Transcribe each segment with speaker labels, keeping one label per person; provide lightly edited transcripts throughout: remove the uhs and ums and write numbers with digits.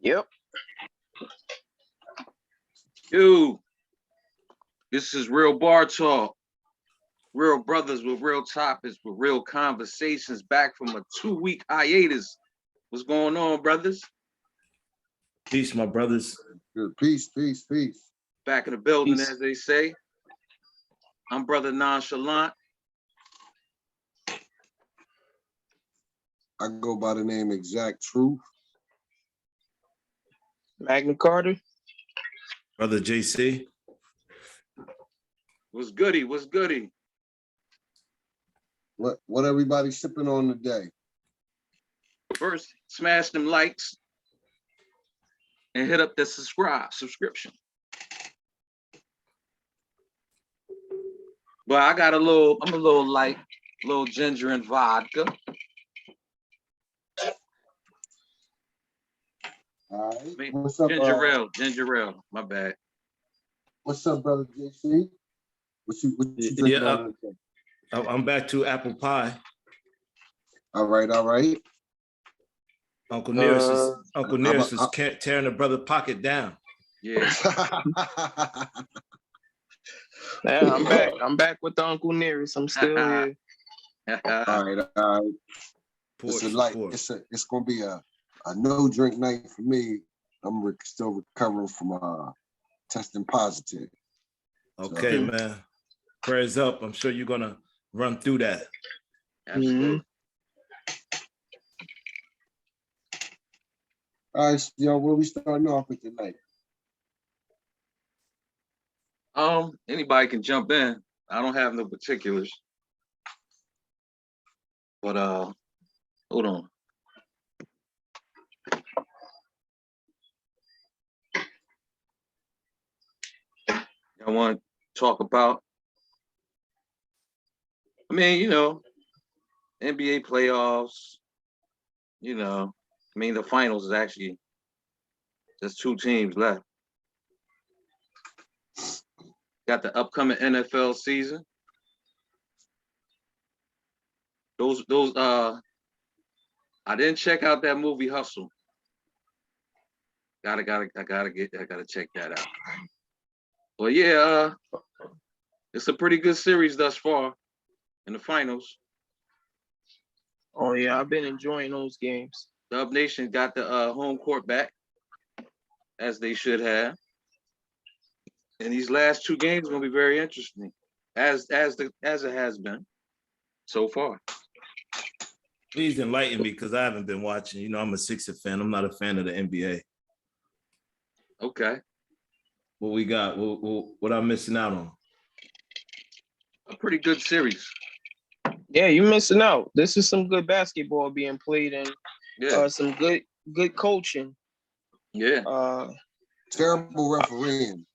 Speaker 1: Yep.
Speaker 2: Dude, this is real bar talk. Real brothers with real topics, with real conversations back from a 2-week hiatus. What's going on, brothers?
Speaker 3: Peace, my brothers.
Speaker 4: Good. Peace.
Speaker 2: Back in the building,
Speaker 1: Peace.
Speaker 2: as they say. I'm Brother Nonchalant.
Speaker 4: I go by the name Exact Truth.
Speaker 1: Magna Carta.
Speaker 3: Brother JC.
Speaker 2: What's goody? What's goody?
Speaker 4: What everybody sipping on today?
Speaker 2: First, smash them likes and hit up the subscription. But I got I'm a little light, little ginger and vodka.
Speaker 4: All right. What's up,
Speaker 2: Ginger ale, my bad.
Speaker 4: What's up, brother JC? What you drinking on today?
Speaker 3: I'm back to apple pie.
Speaker 4: All right.
Speaker 3: Uncle Nearest is tearing the brother pocket down.
Speaker 2: Yeah.
Speaker 1: Yeah, I'm back with the Uncle Nearest. I'm still here.
Speaker 4: All right. It's gonna be a no drink night for me. I'm still recovering from testing positive.
Speaker 3: Okay, man. Prayers up. I'm sure you're gonna run through that.
Speaker 2: Absolutely.
Speaker 4: All right, so, where we starting off with tonight?
Speaker 2: Anybody can jump in. I don't have no particulars. But hold on. I want to talk about, NBA playoffs, the finals is actually, there's 2 teams left. Got the upcoming NFL season. I didn't check out that movie Hustle. I gotta check that out. But yeah, it's a pretty good series thus far in the finals.
Speaker 1: Oh yeah, I've been enjoying those games.
Speaker 2: The Up Nation got the home court back, as they should have. And these last 2 games are gonna be very interesting, as it has been so far.
Speaker 3: Please enlighten me because I haven't been watching. I'm a Sixers fan. I'm not a fan of the NBA.
Speaker 2: Okay.
Speaker 3: What we got? What I'm missing out on?
Speaker 2: A pretty good series.
Speaker 1: Yeah, you're missing out. This is some good basketball being played and some good coaching.
Speaker 2: Yeah.
Speaker 4: Terrible refereeing.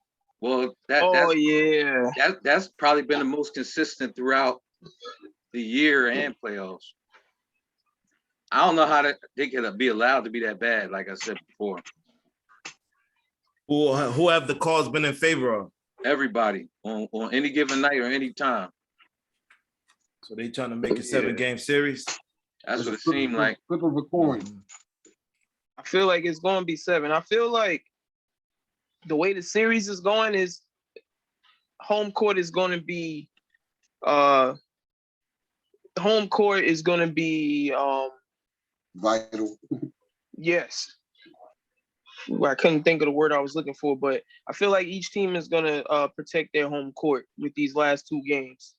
Speaker 2: Well, that's probably been the most consistent throughout the year and playoffs. I don't know how they could be allowed to be that bad, like I said before.
Speaker 3: Who have the calls been in favor of?
Speaker 2: Everybody on any given night or any time.
Speaker 3: So they trying to make a 7-game series?
Speaker 2: That's what it seemed like.
Speaker 4: Flip of a coin.
Speaker 1: I feel like it's going to be 7. I feel like the way the series is going is home court is going to be
Speaker 4: Vital.
Speaker 1: Yes. I couldn't think of the word I was looking for, but I feel like each team is going to protect their home court with these last 2 games.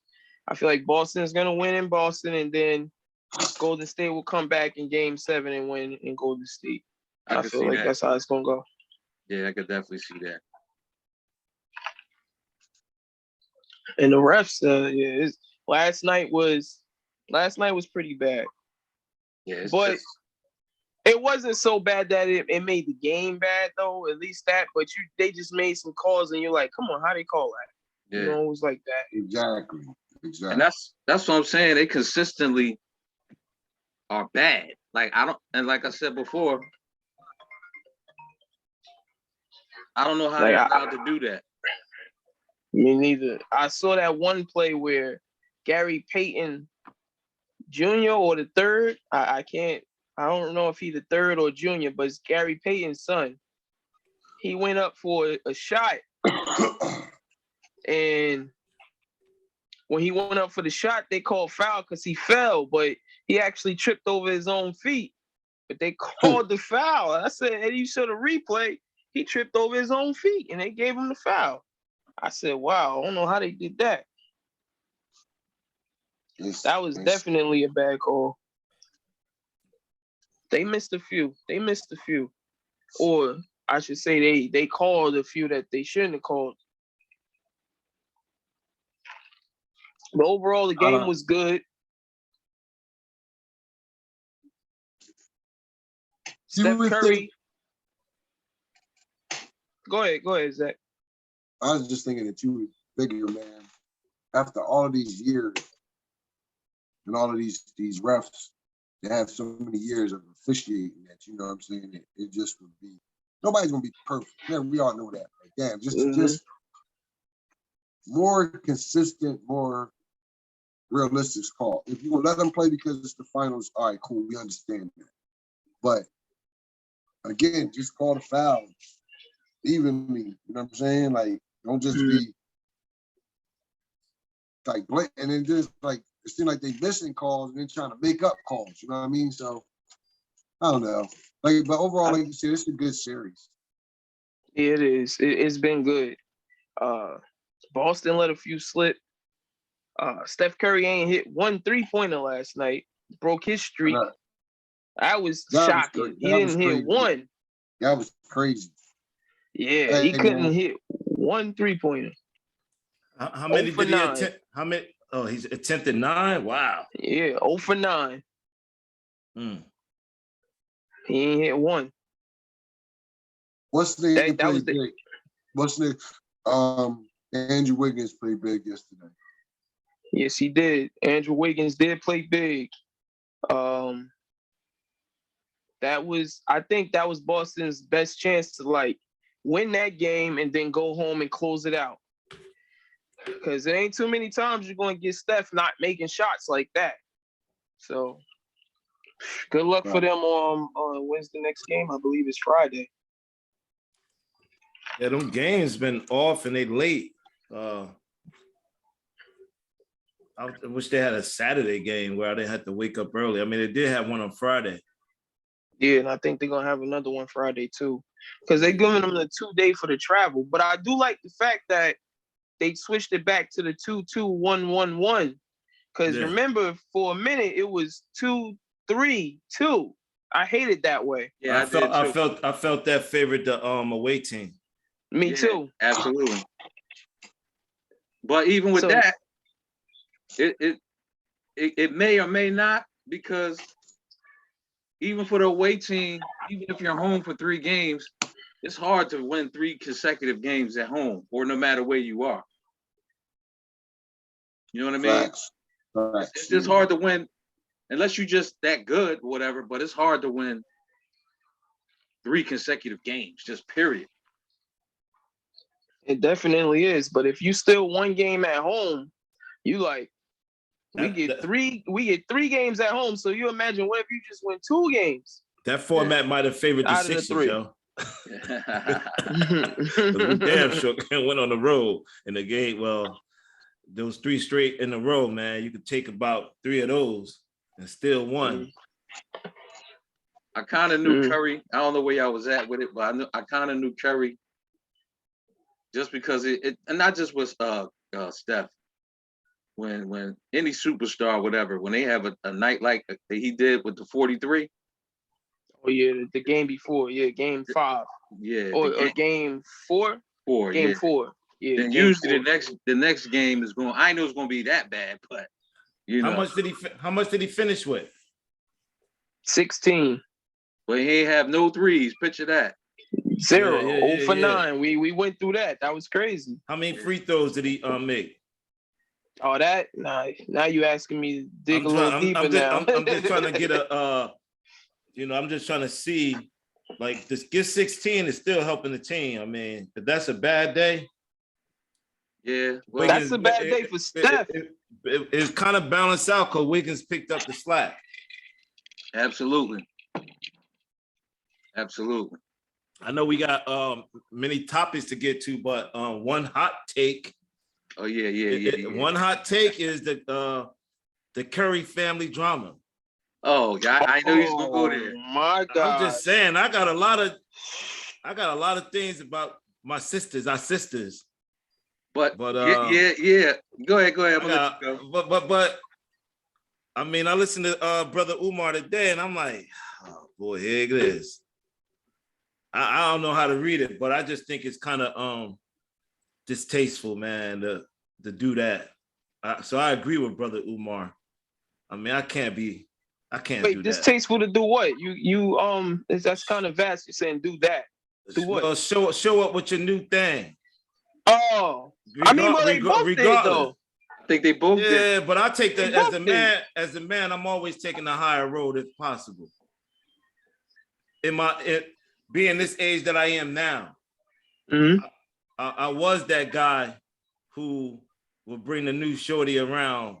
Speaker 1: I feel like Boston is going to win in Boston, and then Golden State will come back in Game 7 and win in Golden State. I feel like that's how it's going to go.
Speaker 2: Yeah, I could definitely see that.
Speaker 1: And the refs, last night was pretty bad.
Speaker 2: Yeah,
Speaker 1: but it wasn't so bad that it made the game bad though. At least that, but they just made some calls, and you're like, come on, how they call that?
Speaker 2: Yeah.
Speaker 1: It was like that.
Speaker 4: Exactly.
Speaker 2: And that's what I'm saying. They consistently are bad. Like like I said before, I don't know how they're allowed to do that.
Speaker 1: Me neither. I saw that one play where Gary Payton Jr. or the third, I can't I don't know if he's the third or junior, but it's Gary Payton's son. He went up for a shot, and when he went up for the shot, they called foul because he fell, but he actually tripped over his own feet. But they called the foul. I said, Eddie, you saw the replay. He tripped over his own feet, and they gave him the foul. I said, wow, I don't know how they did that. That was definitely a bad call. They missed a few. Or I should say they called a few that they shouldn't have called. But overall, the game was good. Steph Curry. Go ahead, Zach.
Speaker 4: I was just thinking that you were bigger, man. After all of these years and all of these refs, they have so many years of officiating that, you know what I'm saying? It just would be, nobody's going to be perfect. Yeah, we all know that. Like, damn, just more consistent, more realistic call. If you will let them play because it's the finals, all right, cool, we understand that. But again, just call the foul evenly. You know what I'm saying? Like, don't just be like blatant and then just like it seems like they missing calls and then trying to make up calls. You know what I mean? So I don't know. Like, but overall, like you said, it's a good series.
Speaker 1: It is. It's been good. Boston let a few slip. Steph Curry ain't hit 1 3-pointer last night. Broke his streak. That was shocking. He didn't hit one.
Speaker 4: That was crazy.
Speaker 1: Yeah, he couldn't hit 1 3-pointer.
Speaker 3: How many did he attempt? How many? Oh, he's attempted 9? Wow.
Speaker 1: Yeah, 0 for 9. He ain't hit one.
Speaker 4: What's the Andrew Wiggins played big yesterday.
Speaker 1: Yes, he did. Andrew Wiggins did play big. I think that was Boston's best chance to like win that game and then go home and close it out. Because there ain't too many times you're going to get Steph not making shots like that. So good luck for them on when's the next game? I believe it's Friday.
Speaker 3: Yeah, them games been off and they late. I wish they had a Saturday game where I didn't have to wake up early. I mean, they did have one on Friday.
Speaker 1: Yeah, and I think they're going to have another one Friday too. Because they're giving them the 2-day for the travel. But I do like the fact that they switched it back to the 2-2-1-1-1. Because remember, for a minute, it was 2-3-2. I hated that way.
Speaker 3: Yeah, I felt that favored the away team.
Speaker 1: Me too.
Speaker 2: Absolutely. But even with that, it may or may not, because even for the away team, even if you're home for 3 games, it's hard to win 3 consecutive games at home or no matter where you are. You know what I mean?
Speaker 4: Facts.
Speaker 2: It's just hard to win unless you're just that good, whatever, but it's hard to win 3 consecutive games, just period.
Speaker 1: It definitely is. But if you still 1 game at home, you like, we get 3 games at home. So you imagine what if you just win 2 games?
Speaker 3: That format might have favored the Sixers, yo. We damn sure went on the road in the game. Well, those 3 straight in a row, man, you could take about 3 of those and still won.
Speaker 2: I kind of knew Curry. I don't know where y'all was at with it, but I kind of knew Curry just because it and not just with Steph. When any superstar, whatever, when they have a night like he did with the 43.
Speaker 1: Oh yeah, the game before, game 5.
Speaker 2: Yeah,
Speaker 1: or game 4.
Speaker 2: 4.
Speaker 1: Game 4. Yeah.
Speaker 2: Then usually the next game is going. I know it's going to be that bad, but you know.
Speaker 3: How much did he finish with?
Speaker 1: 16.
Speaker 2: But he ain't have no threes. Picture that.
Speaker 1: 0. 0 for 9. We went through that. That was crazy.
Speaker 3: How many free throws did he make?
Speaker 1: Oh, that? Nah, now you asking me to dig a little deeper now.
Speaker 3: I'm just trying to get I'm just trying to see, like, this get 16 is still helping the team. I mean, if that's a bad day.
Speaker 2: Yeah.
Speaker 1: Well, that's a bad day for Steph.
Speaker 3: It's kind of balanced out because Wiggins picked up the slack.
Speaker 2: Absolutely. Absolutely.
Speaker 3: I know we got many topics to get to, but one hot take.
Speaker 2: Oh yeah.
Speaker 3: One hot take is the Curry family drama.
Speaker 2: Oh yeah, I know he's gonna go there.
Speaker 1: My God.
Speaker 3: I'm just saying, I got a lot of things about my sisters, our sisters.
Speaker 2: But yeah. Go ahead.
Speaker 3: But I mean, I listened to Brother Umar today, and I'm like, oh boy, here it is. I don't know how to read it, but I just think it's kind of distasteful, man, to do that. So I agree with Brother Umar. I mean, I can't do that.
Speaker 1: Distasteful to do what? That's kind of vast. You're saying do that. Do what?
Speaker 3: Well, show up with your new thing.
Speaker 1: Oh, I mean, well, they both did, though.
Speaker 2: I think they both did.
Speaker 3: Yeah, but I take that as a man, I'm always taking the higher road if possible. Being this age that I am now, I was that guy who would bring the new shorty around,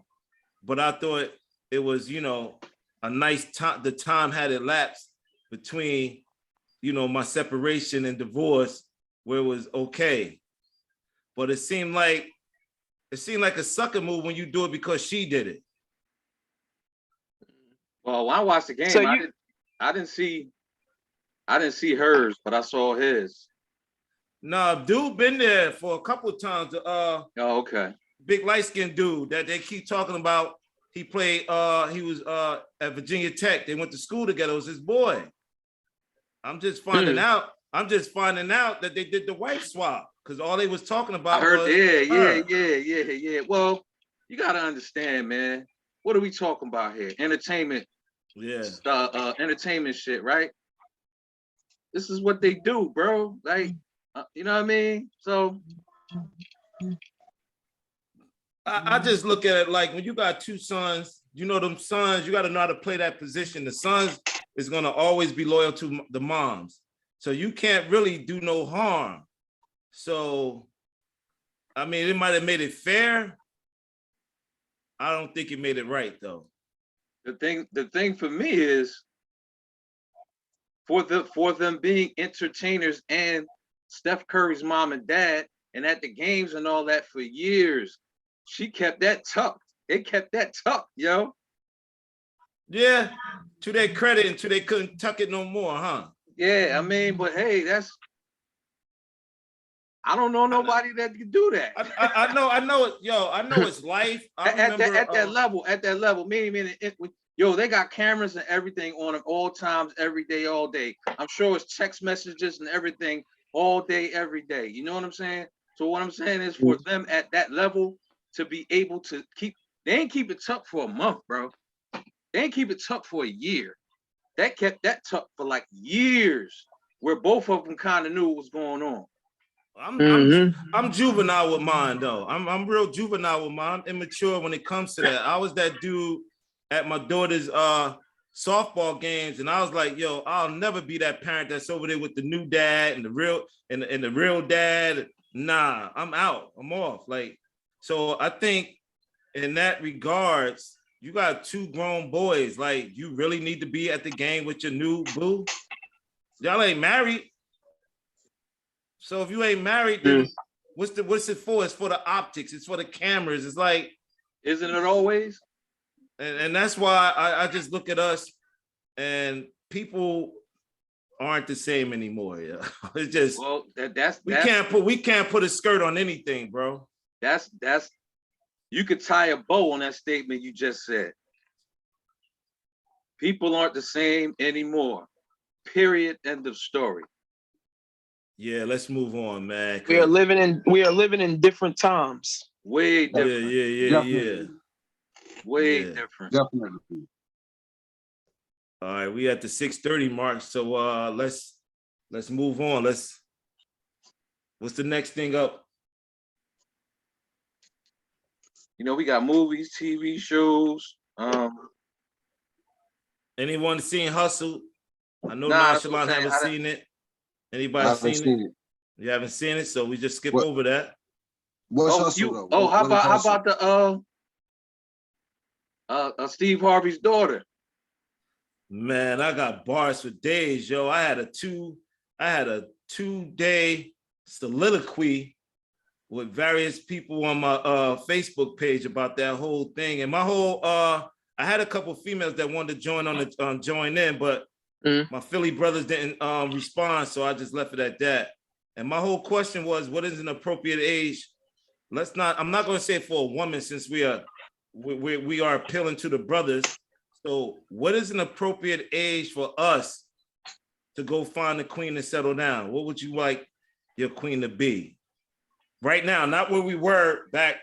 Speaker 3: but I thought it was, a nice time. The time had elapsed between, my separation and divorce where it was okay. But it seemed like a sucker move when you do it because she did it.
Speaker 2: Well, when I watched the game, so I didn't see hers, but I saw his.
Speaker 3: Nah, dude been there for a couple of times.
Speaker 2: Oh, okay.
Speaker 3: Big light-skinned dude that they keep talking about. He played, he was at Virginia Tech. They went to school together. It was his boy. I'm just finding out that they did the wife swap because all they was talking about was
Speaker 2: yeah. Well, you gotta understand, man. What are we talking about here? Entertainment.
Speaker 3: Yeah.
Speaker 2: Entertainment shit, right? This is what they do, bro. Like, you know what I mean? So
Speaker 3: I just look at it like when you got two sons, them sons, you got to know how to play that position. The sons is going to always be loyal to the moms. So you can't really do no harm. So, I mean, it might have made it fair. I don't think it made it right, though.
Speaker 2: The thing for me is for them being entertainers and Steph Curry's mom and dad and at the games and all that for years, she kept that tucked. They kept that tucked, yo.
Speaker 3: Yeah, to their credit, until they couldn't tuck it no more, huh?
Speaker 2: Yeah, I mean, but hey, I don't know nobody that can do that.
Speaker 3: I know it, yo. I know it's life.
Speaker 2: At that level, meaning, yo, they got cameras and everything on them all times, every day, all day. I'm sure it's text messages and everything all day, every day. You know what I'm saying? So what I'm saying is for them at that level to be able to they ain't keep it tucked for a month, bro. They ain't keep it tucked for a year. That kept that tucked for like years, where both of them kind of knew what was going on.
Speaker 3: I'm juvenile with mine though. I'm real juvenile with mine. I'm immature when it comes to that. I was that dude at my daughter's softball games, and I was like, yo, I'll never be that parent that's over there with the new dad and the real dad. Nah, I'm out. I'm off. Like, so I think in that regards, you got two grown boys. Like, you really need to be at the game with your new boo. Y'all ain't married. So if you ain't married, then what's it for? It's for the optics. It's for the cameras. It's like,
Speaker 2: isn't it always?
Speaker 3: And that's why I just look at us, and people aren't the same anymore. Yeah, it's just we can't put a skirt on anything, bro.
Speaker 2: That's you could tie a bow on that statement you just said. People aren't the same anymore. Period. End of story.
Speaker 3: Yeah, let's move on, man.
Speaker 1: We are living in different times.
Speaker 2: Way different.
Speaker 3: Yeah.
Speaker 2: Way different.
Speaker 4: Definitely.
Speaker 3: All right, we at the 6:30 mark, so let's move on. What's the next thing up?
Speaker 2: We got movies, TV shows.
Speaker 3: Anyone seen Hustle? I know Nonchalant haven't seen it. Anybody seen it? You haven't seen it, so we just skip over that.
Speaker 4: What's Hustle?
Speaker 2: How about the Steve Harvey's daughter?
Speaker 3: Man, I got bars for days, yo. I had a 2-day soliloquy with various people on my Facebook page about that whole thing. And my whole I had a couple females that wanted to join in, but my Philly brothers didn't respond, so I just left it at that. And my whole question was, what is an appropriate age? I'm not going to say for a woman, since we are appealing to the brothers. So what is an appropriate age for us to go find a queen and settle down? What would you like your queen to be? Right now, not where we were back,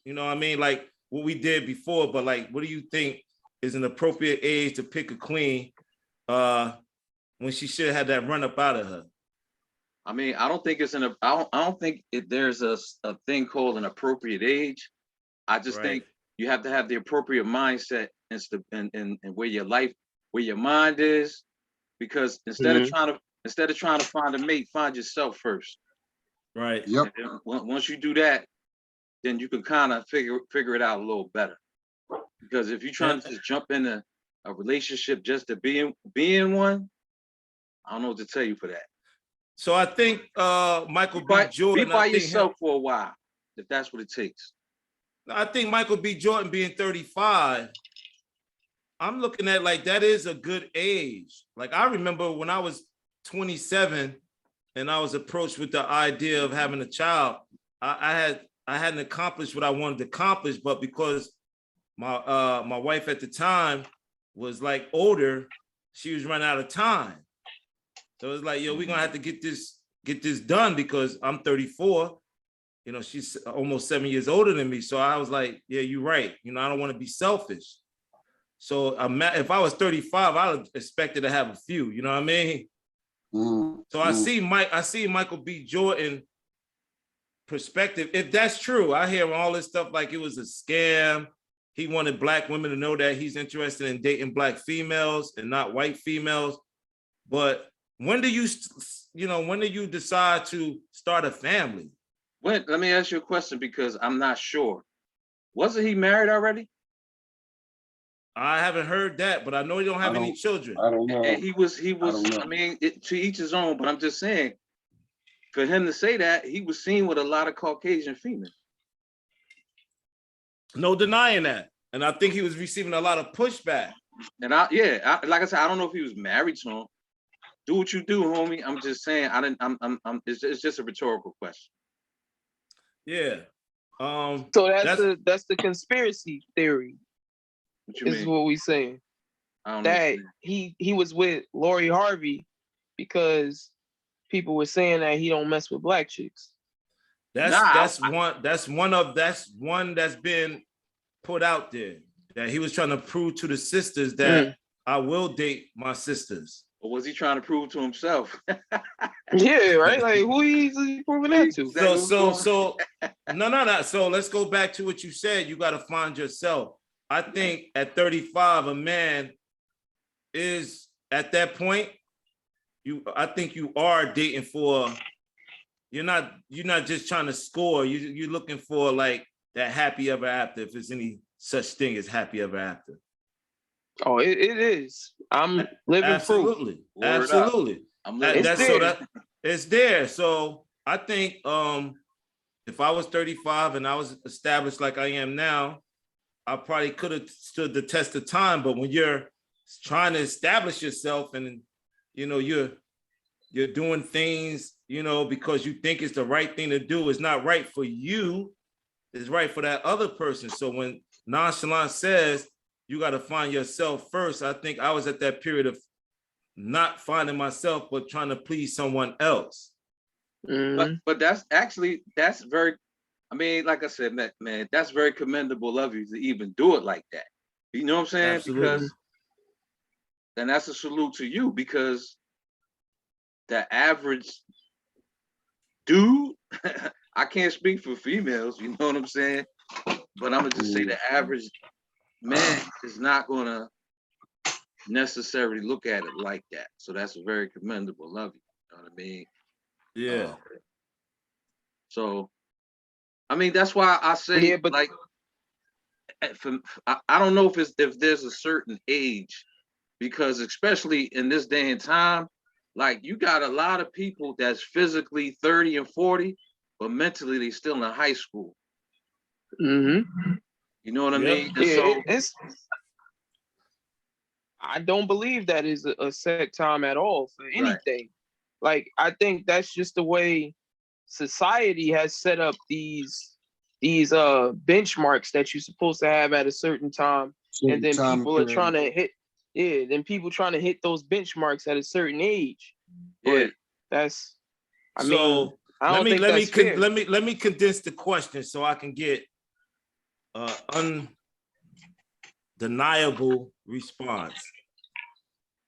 Speaker 3: you know what I mean? Like what we did before, but like, what do you think is an appropriate age to pick a queen when she should have that run up out of her?
Speaker 2: I mean, I don't think there's a thing called an appropriate age. I just think you have to have the appropriate mindset and where your mind is, because instead of trying to find a mate, find yourself first.
Speaker 3: Right.
Speaker 4: Yep.
Speaker 2: Once you do that, then you can kind of figure it out a little better. Because if you're trying to just jump into a relationship just to be in one, I don't know what to tell you for that.
Speaker 3: So I think Michael B. Jordan.
Speaker 2: Be by yourself for a while, if that's what it takes.
Speaker 3: I think Michael B. Jordan being 35, I'm looking at like that is a good age. Like I remember when I was 27 and I was approached with the idea of having a child, I hadn't accomplished what I wanted to accomplish, but because my wife at the time was like older, she was running out of time. So it's like, yo, we're gonna have to get this done, because I'm 34. You know, she's almost 7 years older than me. So I was like, yeah, you're right. You know, I don't want to be selfish. So if I was 35, I would expected to have a few, you know what I mean? So I see Michael B. Jordan perspective. If that's true, I hear all this stuff like it was a scam. He wanted black women to know that he's interested in dating black females and not white females. But when do you decide to start a family?
Speaker 2: Let me ask you a question, because I'm not sure. Wasn't he married already?
Speaker 3: I haven't heard that, but I know he don't have any children.
Speaker 4: I don't know.
Speaker 2: And he was. I mean, to each his own. But I'm just saying, for him to say that, he was seen with a lot of Caucasian females.
Speaker 3: No denying that, and I think he was receiving a lot of pushback.
Speaker 2: And like I said, I don't know if he was married to him. Do what you do, homie. I'm just saying. It's just a rhetorical question.
Speaker 3: Yeah.
Speaker 1: So that's the conspiracy theory.
Speaker 2: What you
Speaker 1: is
Speaker 2: mean?
Speaker 1: what we saying. That he was with Lori Harvey because people were saying that he don't mess with black chicks.
Speaker 3: That's one that's been put out there, that he was trying to prove to the sisters that I will date my sisters.
Speaker 2: Or was he trying to prove to himself?
Speaker 1: Yeah, right. Like who he's proving that to?
Speaker 3: So no. So let's go back to what you said. You got to find yourself. I think at 35, a man is at that point. I think you are dating for. You're not just trying to score. You're looking for like that happy ever after, if there's any such thing as happy ever after.
Speaker 1: Oh, it is. I'm living
Speaker 3: absolutely,
Speaker 1: proof.
Speaker 3: Absolutely. It's there. So I think if I was 35 and I was established like I am now, I probably could have stood the test of time. But when you're trying to establish yourself and you're doing things because you think it's the right thing to do, it's not right for you. It's right for that other person. So when Nonchalant says you got to find yourself first, I think I was at that period of not finding myself, but trying to please someone else.
Speaker 2: But that's very, I mean, like I said, man, that's very commendable of you to even do it like that. You know what I'm saying?
Speaker 3: Absolutely.
Speaker 2: And that's a salute to you, because the average dude, I can't speak for females, you know what I'm saying? But I'm gonna just say the average man is not gonna necessarily look at it like that. So that's very commendable of you. You know what I mean?
Speaker 3: Yeah.
Speaker 2: So, I mean, that's why I say,
Speaker 1: but
Speaker 2: like, I don't know if there's a certain age because especially in this day and time, like you got a lot of people that's physically 30 and 40, but mentally they still in high school.
Speaker 1: Mm-hmm.
Speaker 2: You know what I mean? And
Speaker 1: Yeah, I don't believe that is a set time at all for anything. Right. Like, I think that's just the way society has set up these benchmarks that you're supposed to have at a certain time, and then people are trying to hit. Yeah, then people trying to hit those benchmarks at a certain age. But that's, I mean, I don't think that's fair.
Speaker 3: Let me condense the question so I can get undeniable response.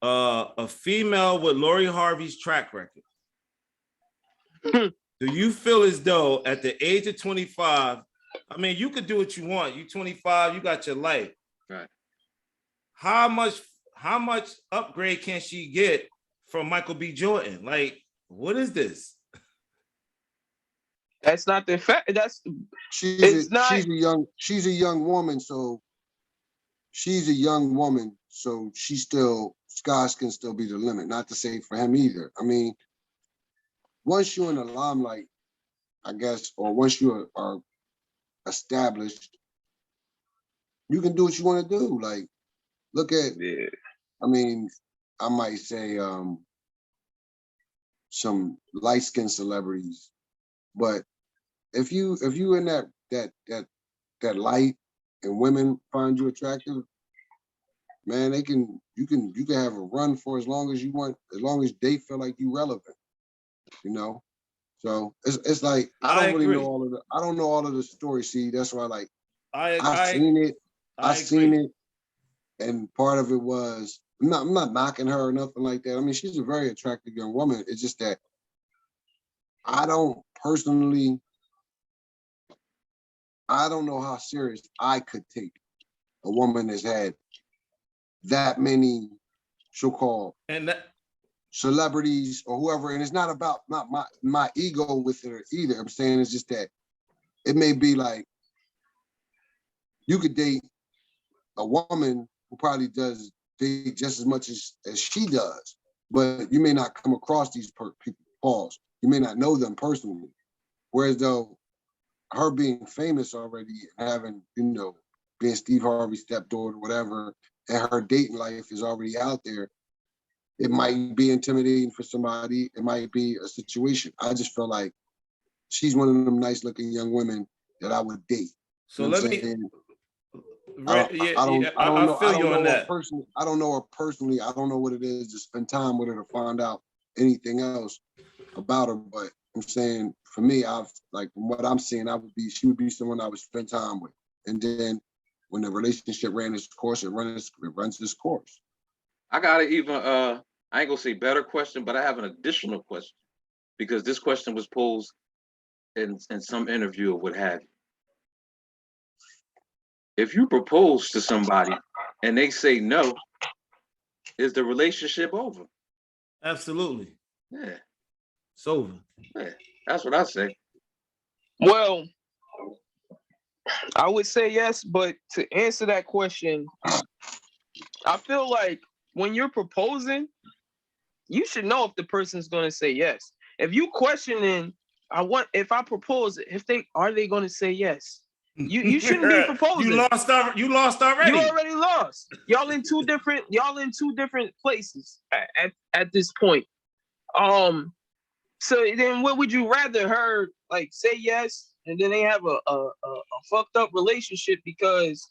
Speaker 3: A female with Lori Harvey's track record. Do you feel as though at the age of 25, I mean, you could do what you want. You 25, you got your life.
Speaker 2: Right.
Speaker 3: How much upgrade can she get from Michael B. Jordan? Like, what is this?
Speaker 1: That's not the fact.
Speaker 4: She's a young woman, so she's a young woman, so skies can still be the limit. Not to say for him either. I mean, once you're in the limelight, I guess, or once you are established, you can do what you want to do. Like, look at, I mean, I might say some light-skinned celebrities, but if you in that light and women find you attractive, man, you can have a run for as long as you want, as long as they feel like you relevant, you know. So it's like I don't really know all of the story. See, that's why I've seen it, and part of it was I'm not knocking her or nothing like that. I mean, she's a very attractive young woman. It's just that I don't know how serious I could take a woman that's had that many so-called celebrities or whoever, and it's not about my ego with her either. I'm saying it's just that it may be like you could date a woman who probably does date just as much as she does, but you may not come across these people. Pause. You may not know them personally. Whereas though her being famous already, having, being Steve Harvey's stepdaughter, whatever, and her dating life is already out there, it might be intimidating for somebody. It might be a situation. I just feel like she's one of them nice looking young women that I would date.
Speaker 3: So let me. I
Speaker 4: don't know her personally. I don't know what it is to spend time with her to find out anything else about her. But I'm saying, for me, from what I'm seeing, she would be someone I would spend time with. And then when the relationship ran its course, it runs its course.
Speaker 2: I got an even, I ain't gonna say better question, but I have an additional question, because this question was posed in some interview or what have you. If you propose to somebody and they say no, is the relationship over?
Speaker 3: Absolutely.
Speaker 2: Yeah.
Speaker 3: It's over.
Speaker 2: Yeah, that's what I say.
Speaker 1: Well, I would say yes, but to answer that question, I feel like when you're proposing, you should know if the person's going to say yes. If you questioning, if I propose, are they going to say yes? You shouldn't be proposing.
Speaker 3: You lost already.
Speaker 1: You already lost. Y'all in two different places at this point. So then what would you rather, her say yes and then they have a fucked up relationship because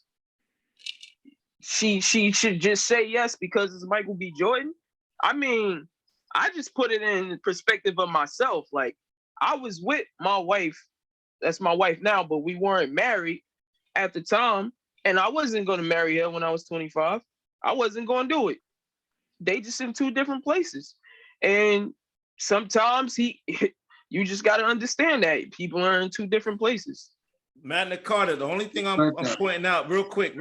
Speaker 1: she should just say yes because it's Michael B. Jordan? I mean, I just put it in the perspective of myself. Like, I was with my wife. That's my wife now, but we weren't married at the time. And I wasn't going to marry her when I was 25. I wasn't going to do it. They just in two different places. And sometimes you just got to understand that people are in two different places.
Speaker 3: Matt Carter, the only thing I'm pointing out real quick.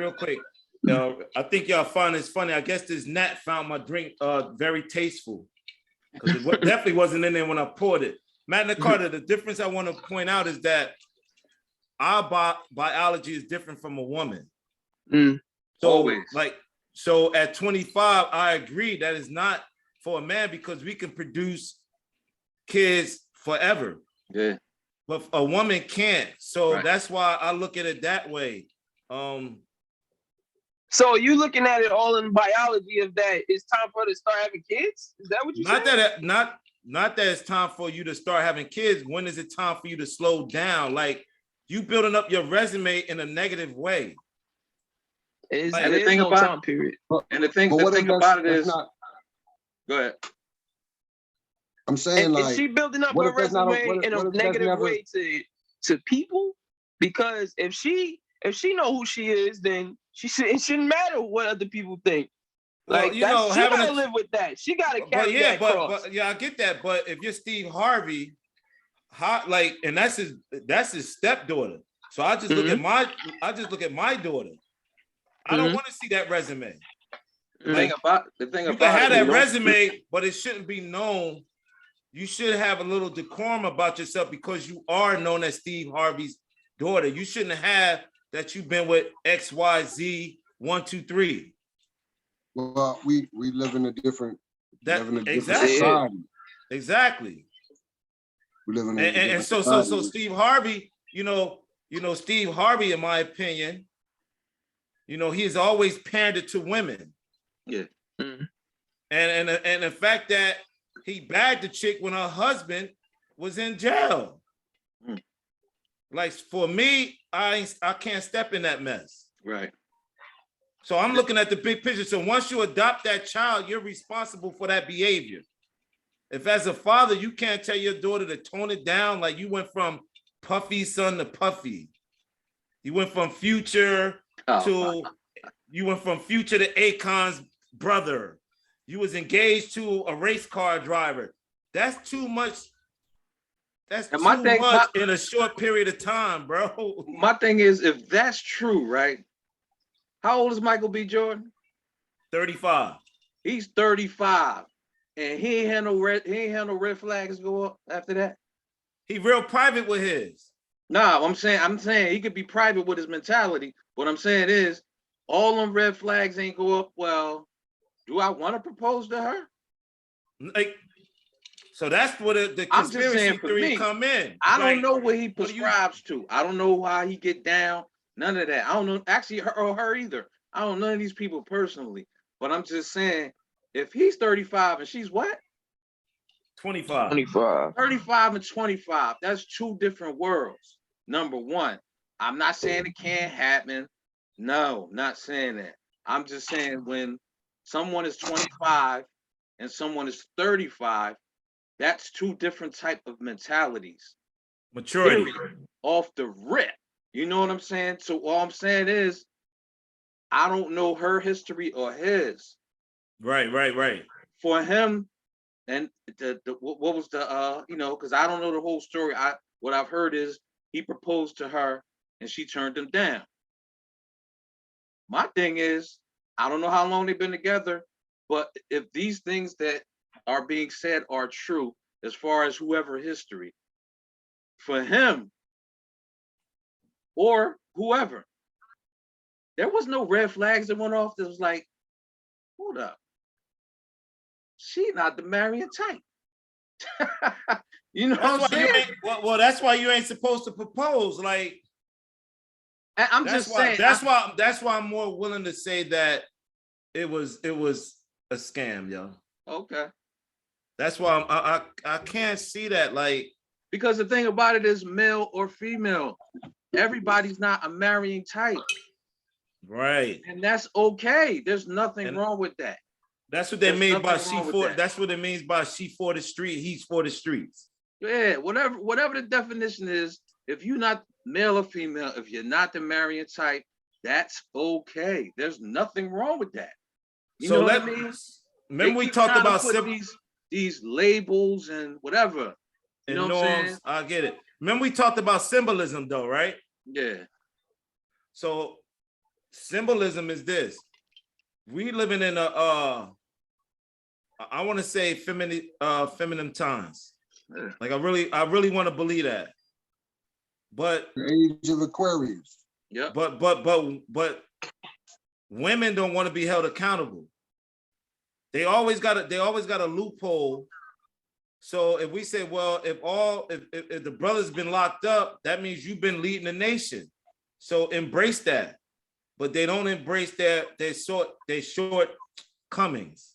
Speaker 3: I think y'all find this funny. I guess this Nat found my drink very tasteful, because it definitely wasn't in there when I poured it. Matt Carter, the difference I want to point out is that our biology is different from a woman.
Speaker 1: Mm.
Speaker 3: So,
Speaker 2: Always.
Speaker 3: So at 25, I agree that is not for a man because we can produce kids forever.
Speaker 2: Yeah.
Speaker 3: But a woman can't. So
Speaker 2: Right.
Speaker 3: that's why I look at it that way.
Speaker 1: So you looking at it all in biology of that it's time for her to start having kids? Is that what you said?
Speaker 3: Not that it's time for you to start having kids. When is it time for you to slow down? Like you building up your resume in a negative way.
Speaker 1: And
Speaker 2: the thing about
Speaker 1: time period.
Speaker 2: And the thing about it is,
Speaker 4: not,
Speaker 2: go ahead.
Speaker 4: I'm saying, like,
Speaker 1: is she building up her resume in a negative way to people? Because if she know who she is, then it shouldn't matter what other people think. Like, well, she gotta live with that. She gotta carry that cross.
Speaker 3: But I get that. But if you're Steve Harvey, and that's his stepdaughter. So I just look at my daughter. I don't want to see that resume.
Speaker 2: The thing about
Speaker 3: you can have that resume, but it shouldn't be known. You should have a little decorum about yourself because you are known as Steve Harvey's daughter. You shouldn't have that you've been with XYZ 1, 2, 3.
Speaker 4: Well, we live in a different
Speaker 3: exactly.
Speaker 4: society.
Speaker 3: Exactly.
Speaker 4: We live in
Speaker 3: and so Steve Harvey, Steve Harvey, in my opinion, he has always pandered to women.
Speaker 2: Yeah.
Speaker 1: Mm-hmm.
Speaker 3: And the fact that he bagged the chick when her husband was in jail.
Speaker 2: Mm.
Speaker 3: Like for me, I can't step in that mess.
Speaker 2: Right.
Speaker 3: So I'm looking at the big picture. So once you adopt that child, you're responsible for that behavior. If as a father, you can't tell your daughter to tone it down, like you went from Puffy's son to Puffy. You went from Future to Akon's brother. You was engaged to a race car driver. That's too much. That's too much in a short period of time, bro.
Speaker 2: My thing is, if that's true, right? How old is Michael B. Jordan?
Speaker 3: 35.
Speaker 2: He's 35, and he ain't had no red flags go up after that.
Speaker 3: He real private with his.
Speaker 2: Nah, I'm saying he could be private with his mentality. What I'm saying is, all them red flags ain't go up. Well, do I want to propose to her?
Speaker 3: Like, so that's what the conspiracy theory come in.
Speaker 2: I don't know what he prescribes to. I don't know how he get down. None of that. I don't know actually her either. I don't know none of these people personally. But I'm just saying, if he's 35 and she's what?
Speaker 3: 25.
Speaker 2: 35 and 25. That's two different worlds. Number one, I'm not saying it can't happen. No, not saying that. I'm just saying when someone is 25 and someone is 35, that's two different type of mentalities.
Speaker 3: Maturity.
Speaker 2: Off the rip. You know what I'm saying? So all I'm saying is, I don't know her history or his.
Speaker 3: Right.
Speaker 2: For him, and what was the because I don't know the whole story. What I've heard is he proposed to her and she turned him down. My thing is, I don't know how long they've been together, but if these things that are being said are true, as far as whoever history, for him or whoever, there was no red flags that went off that was like, hold up, she not the marrying type. You know what I'm saying?
Speaker 3: Well, that's why you ain't supposed to propose. Like,
Speaker 2: I'm just saying.
Speaker 3: That's why I'm more willing to say that it was a scam, yo.
Speaker 2: Okay.
Speaker 3: That's why I can't see that, like,
Speaker 2: because the thing about it is, male or female, everybody's not a marrying type.
Speaker 3: Right.
Speaker 2: And that's okay. There's nothing wrong with that.
Speaker 3: That's what they mean by that's what it means by she for the street, he's for the streets.
Speaker 2: Yeah, whatever the definition is, if you're not male or female, if you're not the marrying type, that's okay. There's nothing wrong with that. You know what I mean?
Speaker 3: Remember we talked about
Speaker 2: these labels and whatever. You know what I'm saying?
Speaker 3: I get it. Remember we talked about symbolism though, right?
Speaker 2: Yeah.
Speaker 3: So symbolism is this. We living in a I want to say feminine times. Yeah. Like I really want to believe that. But
Speaker 4: the age of Aquarius.
Speaker 2: Yeah.
Speaker 3: But women don't want to be held accountable. They always got a loophole. So if we say, well, if the brother's been locked up, that means you've been leading the nation. So embrace that. But they don't embrace their shortcomings.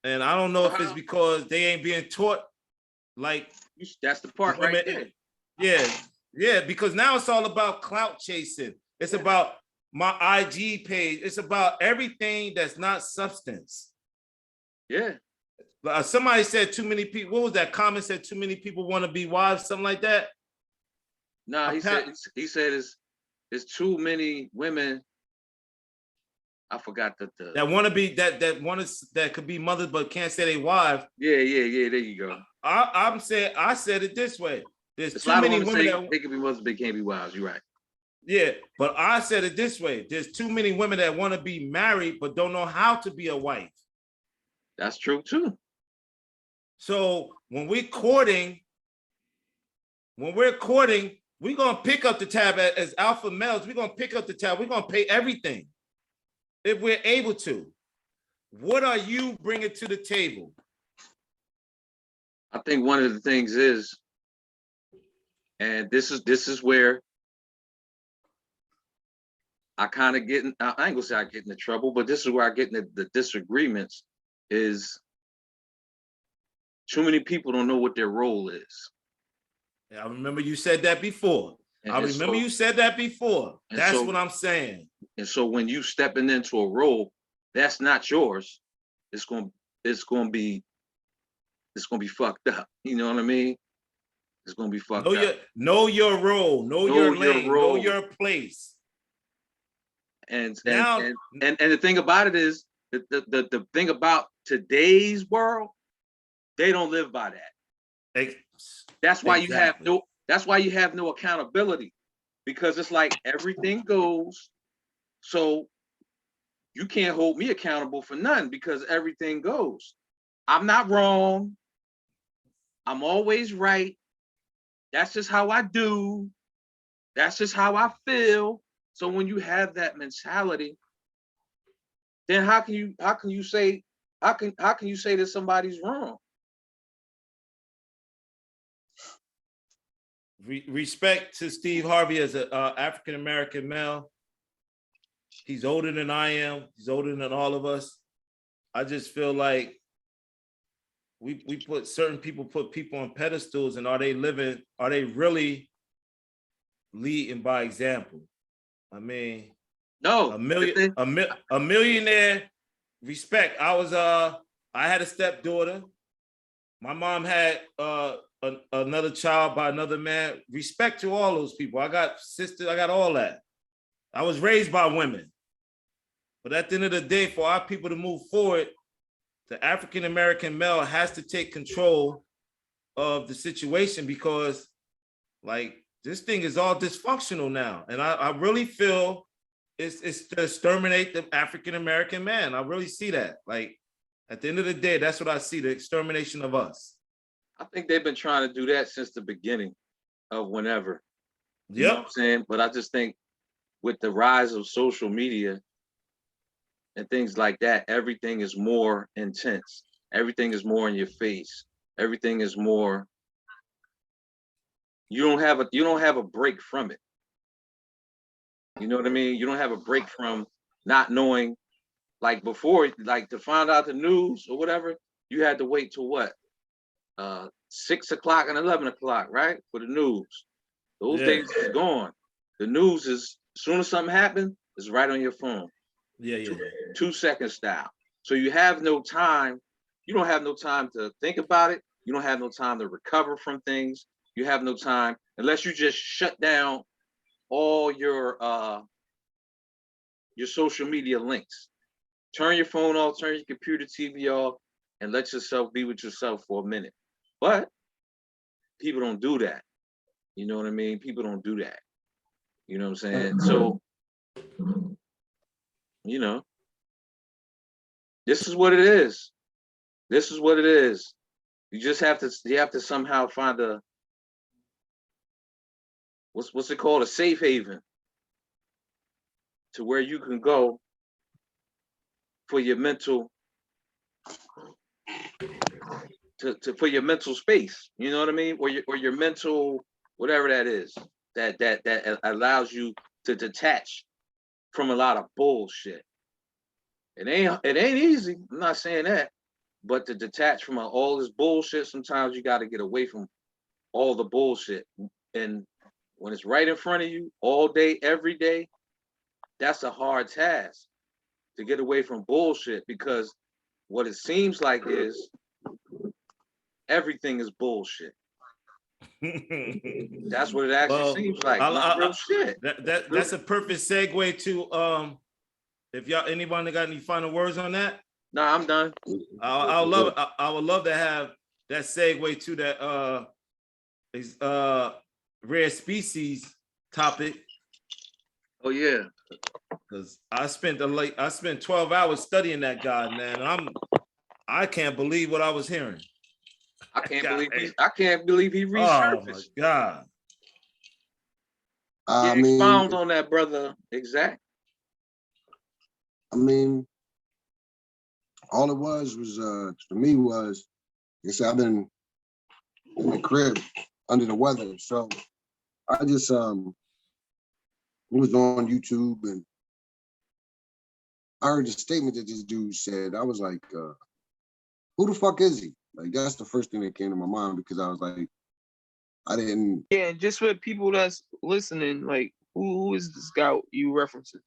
Speaker 3: And I don't know if it's because they ain't being taught like
Speaker 2: that's the part right there.
Speaker 3: Yeah, because now it's all about clout chasing. It's about my IG page. It's about everything that's not substance.
Speaker 2: Yeah.
Speaker 3: Somebody said too many people. What was that comment? Said too many people want to be wives, something like that.
Speaker 2: No, he said it's too many women. I forgot that
Speaker 3: want to be that could be mothers but can't say they wife.
Speaker 2: Yeah. There you go.
Speaker 3: I said it this way. There's
Speaker 2: too
Speaker 3: many women that
Speaker 2: they can be mothers, but they can't be wives. You're right.
Speaker 3: Yeah, but I said it this way. There's too many women that want to be married but don't know how to be a wife.
Speaker 2: That's true too.
Speaker 3: So when we're courting, we're gonna pick up the tab as alpha males. We're gonna pick up the tab. We're gonna pay everything if we're able to. What are you bringing to the table?
Speaker 2: I think one of the things is, and this is where I kind of get in, I ain't gonna say I get into trouble, but this is where I get into the disagreements, is too many people don't know what their role is.
Speaker 3: I remember you said that before. That's what I'm saying.
Speaker 2: And so when you stepping into a role that's not yours, it's gonna be fucked up. You know what I mean? It's gonna be fucked up.
Speaker 3: Know your role, know your lane, know your place.
Speaker 2: And the thing about it is the thing about today's world, they don't live by that. That's why you have no accountability, because it's like everything goes. So you can't hold me accountable for nothing because everything goes. I'm not wrong. I'm always right. That's just how I do. That's just how I feel. So when you have that mentality, then how can you say that somebody's wrong?
Speaker 3: Respect to Steve Harvey as an African-American male. He's older than I am. He's older than all of us. I just feel like we put people on pedestals, and are they really leading by example? I mean,
Speaker 2: no.
Speaker 3: A millionaire. Respect. I had a stepdaughter. My mom had another child by another man. Respect to all those people. I got sisters. I got all that. I was raised by women. But at the end of the day, for our people to move forward, the African-American male has to take control of the situation, because like this thing is all dysfunctional now. And I really feel it's to exterminate the African-American man. I really see that. Like at the end of the day, that's what I see, the extermination of us.
Speaker 2: I think they've been trying to do that since the beginning of whenever. You
Speaker 3: know
Speaker 2: what I'm saying? But I just think with the rise of social media and things like that, everything is more intense. Everything is more in your face. Everything is more. You don't have a break from it. You know what I mean? You don't have a break from not knowing. Like before, like to find out the news or whatever, you had to wait till what? 6 o'clock and 11 o'clock, right? For the news. Those days is gone. The news is, as soon as something happens, it's right on your phone.
Speaker 3: Yeah.
Speaker 2: 2 second style. So you have no time. You don't have no time to think about it. You don't have no time to recover from things. You have no time unless you just shut down all your social media links. Turn your phone off, turn your computer, TV off, and let yourself be with yourself for a minute. But people don't do that. You know what I mean? People don't do that. You know what I'm saying? So, you know, this is what it is. This is what it is. You have to somehow find what's it called? A safe haven. to where you can go for your mental for your mental space, you know what I mean, or your mental whatever that is that allows you to detach from a lot of bullshit. It ain't easy. I'm not saying that, but to detach from all this bullshit, sometimes you got to get away from all the bullshit. And when it's right in front of you all day, every day, that's a hard task to get away from bullshit, because what it seems like is everything is bullshit. That's what it actually seems like. Real shit.
Speaker 3: That's a perfect segue to if y'all anyone got any final words on that?
Speaker 2: No, I'm done.
Speaker 3: I would love to have that segue to that rare species topic.
Speaker 2: Oh yeah.
Speaker 3: Because I spent 12 hours studying that guy, man. I can't believe what I was hearing.
Speaker 2: I can't believe he resurfaced.
Speaker 3: Oh my God.
Speaker 2: Expound on that, brother. Exact.
Speaker 4: I mean, all it was for me was, like I said, I've been in the crib under the weather, so I just was on YouTube and I heard the statement that this dude said. I was like, who the fuck is he? Like, that's the first thing that came to my mind, because I was like, I didn't.
Speaker 1: Yeah, just for people that's listening, like, who is this guy you referencing?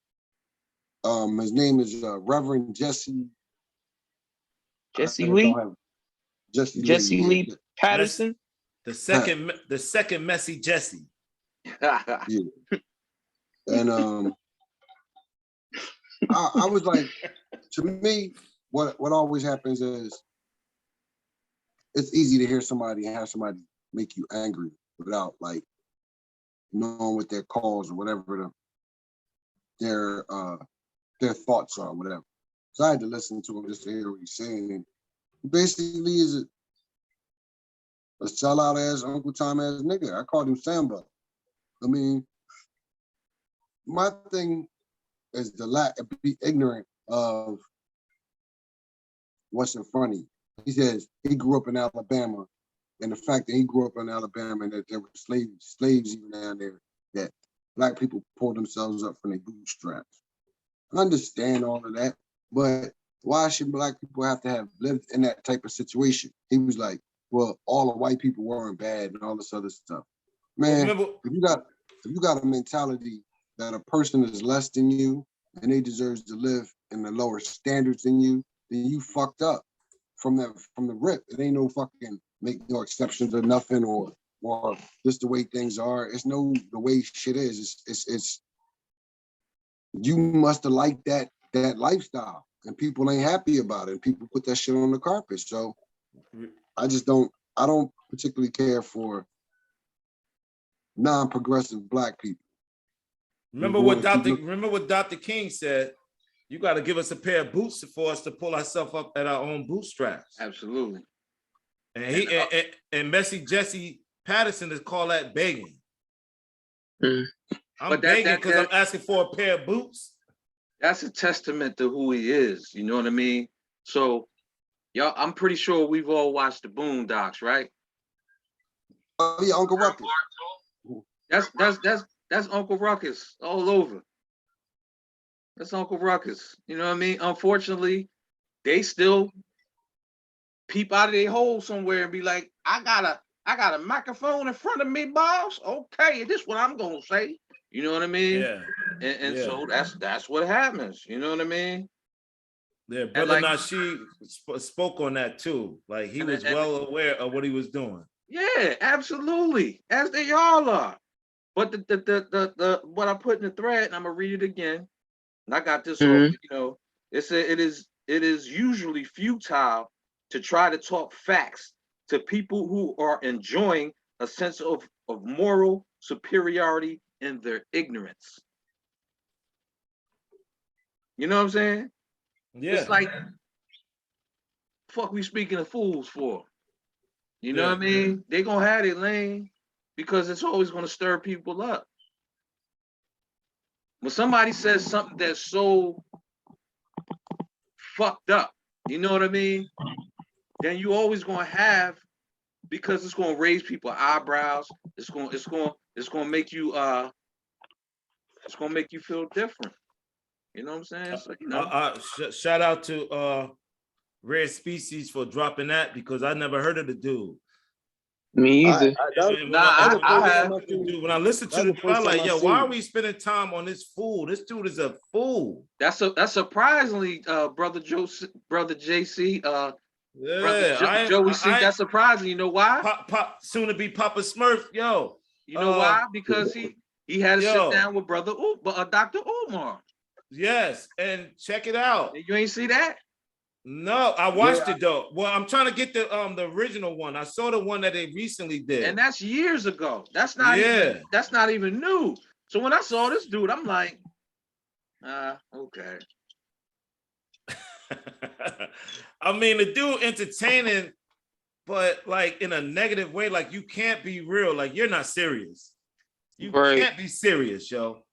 Speaker 4: His name is Reverend Jesse.
Speaker 1: Jesse Lee.
Speaker 4: Jesse
Speaker 1: Lee Patterson.
Speaker 3: The second messy Jesse.
Speaker 4: Yeah. And I was like, to me, what always happens is it's easy to hear somebody and have somebody make you angry without like knowing what their cause or whatever their thoughts are, whatever. So I had to listen to him just to hear what he's saying. Basically, is a sellout ass Uncle Tom ass nigga. I called him Samba. I mean, my thing is be ignorant of what's in front of you. He says he grew up in Alabama, and the fact that he grew up in Alabama and that there were slaves even down there, that black people pulled themselves up from their bootstraps. I understand all of that, but why should black people have to have lived in that type of situation? He was like, well, all the white people weren't bad and all this other stuff. Man, if you got a mentality that a person is less than you and they deserve to live in the lower standards than you, then you fucked up from the rip. It ain't no fucking make no exceptions or nothing, or just the way things are. It's the way shit is. It's you must have liked that lifestyle, and people ain't happy about it, and people put that shit on the carpet. So I don't particularly care for non-progressive black people.
Speaker 3: Remember what Dr. King said? You got to give us a pair of boots for us to pull ourselves up at our own bootstraps.
Speaker 2: Absolutely.
Speaker 3: And and Messy Jesse Patterson is called that begging. I'm begging because I'm asking for a pair of boots.
Speaker 2: That's a testament to who he is. You know what I mean? So, y'all, I'm pretty sure we've all watched the Boondocks, right?
Speaker 4: Oh yeah, Uncle Ruckus.
Speaker 2: That's Uncle Ruckus all over. That's Uncle Ruckus. You know what I mean? Unfortunately, they still peep out of their hole somewhere and be like, I got a microphone in front of me, boss. Okay, this is what I'm gonna say. You know what I mean?
Speaker 3: Yeah.
Speaker 2: And so that's what happens. You know what I mean?
Speaker 3: Yeah, Brother Nasheed spoke on that too. Like he was well aware of what he was doing. Yeah,
Speaker 2: absolutely. As they all are. But the what I put in the thread, and I'm gonna read it again. And I got this off, you know, it is usually futile to try to talk facts to people who are enjoying a sense of moral superiority in their ignorance. You know what I'm saying? Yeah. It's like, fuck we speaking of fools for? You know what I mean? They gonna have their lane because it's always gonna stir people up. when somebody says something that's so fucked up, you know what I mean? Then you always gonna have, because it's gonna raise people's eyebrows. It's gonna make you it's gonna make you feel different. You know what I'm saying? So, you know.
Speaker 3: Shout out to Rare Species for dropping that, because I never heard of the dude.
Speaker 1: Me either.
Speaker 3: When I listen to the dude, I'm like, yo, why are we spending time on this fool? This dude is a fool.
Speaker 2: That's surprisingly, brother JC, Joey C. That's surprising. You know why?
Speaker 3: Pop soon to be Papa Smurf, yo.
Speaker 2: You know why? Because he had to sit down with Dr. Umar.
Speaker 3: Yes, and check it out.
Speaker 2: You ain't see that?
Speaker 3: No, I watched it though. Well, I'm trying to get the original one. I saw the one that they recently did,
Speaker 2: and that's years ago. That's not even new. So when I saw this dude, I'm like, okay.
Speaker 3: I mean, the dude entertaining, but like in a negative way. Like, you can't be real. Like, you're not serious. You can't be serious, yo.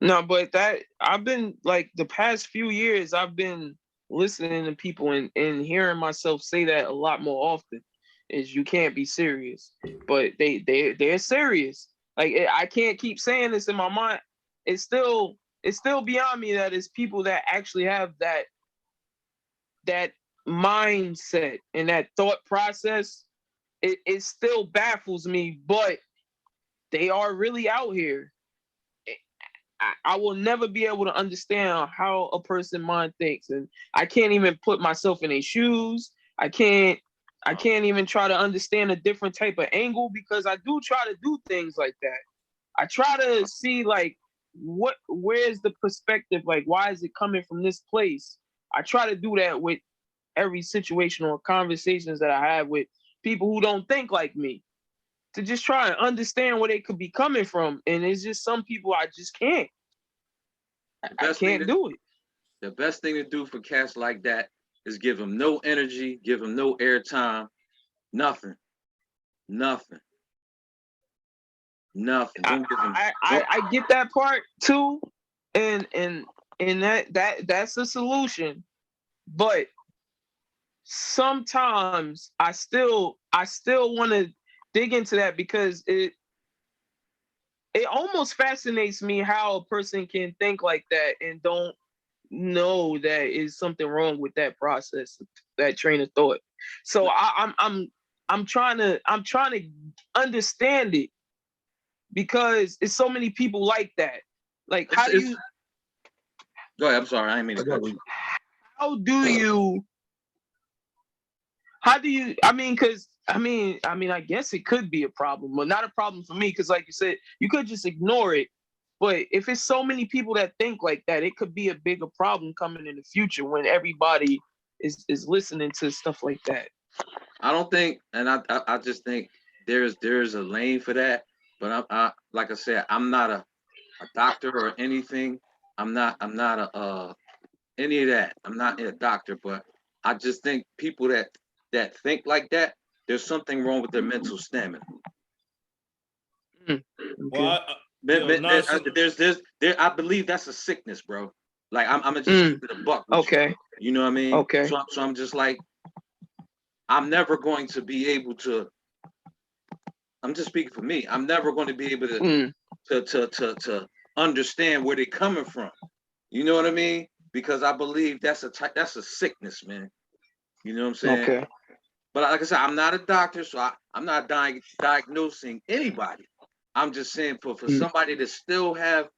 Speaker 1: No, but that I've been like the past few years, I've been listening to people and hearing myself say that a lot more often, is you can't be serious. But they're serious. Like, I can't keep saying this in my mind. It's still beyond me that it's people that actually have that mindset and that thought process. It still baffles me, but they are really out here. I will never be able to understand how a person mind thinks, and I can't even put myself in their shoes. I can't even try to understand a different type of angle, because I do try to do things like that. I try to see like where's the perspective, like why is it coming from this place? I try to do that with every situation or conversations that I have with people who don't think like me, to just try and understand where they could be coming from. And it's just some people I just can't. I can't do it.
Speaker 2: The best thing to do for cats like that is give them no energy, give them no airtime, nothing.
Speaker 1: I get that part too, and that's a solution. But sometimes I still want to dig into that, because it almost fascinates me how a person can think like that and don't know that is something wrong with that process, that train of thought. So I'm trying to understand it, because it's so many people like that. Like, how do you?
Speaker 2: Go ahead. I'm sorry, I didn't mean to cut you.
Speaker 1: How do you? I mean, because I guess it could be a problem, but not a problem for me, because like you said, you could just ignore it. But if it's so many people that think like that, it could be a bigger problem coming in the future when everybody is listening to stuff like that.
Speaker 2: I don't think, and I just think there's a lane for that. But I like I said, I'm not a doctor or anything. I'm not any of that. I'm not a doctor, but I just think people that think like that, there's something wrong with their mental stamina.
Speaker 1: Okay.
Speaker 2: Well, I believe that's a sickness, bro. Like, I'm gonna just keep it a buck.
Speaker 1: Okay.
Speaker 2: You know what I mean?
Speaker 1: Okay.
Speaker 2: So I'm just like, I'm never going to be able to. I'm just speaking for me. I'm never going to be able to understand where they're coming from. You know what I mean? Because I believe that's a sickness, man. You know what I'm saying?
Speaker 1: Okay.
Speaker 2: But like I said, I'm not a doctor, so I'm not diagnosing anybody. I'm just saying for somebody to still have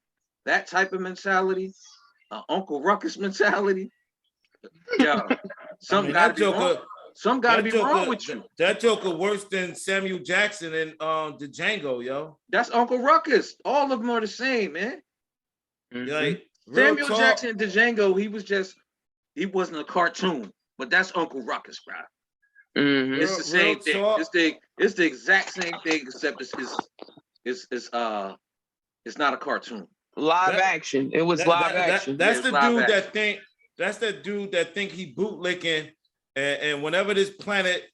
Speaker 2: that type of mentality, Uncle Ruckus mentality, something got to be wrong. Something got to be wrong with you.
Speaker 3: That joker worse than Samuel Jackson and the Django, yo.
Speaker 2: That's Uncle Ruckus. All of them are the same, man.
Speaker 3: Like,
Speaker 2: Samuel Jackson and Django, he wasn't a cartoon, but that's Uncle Ruckus, bro. It's the same thing. It's the exact same thing, except it's not a cartoon.
Speaker 1: Live action. It was live action.
Speaker 3: That's the dude that think. That's the dude that think he bootlicking, and whenever this planet,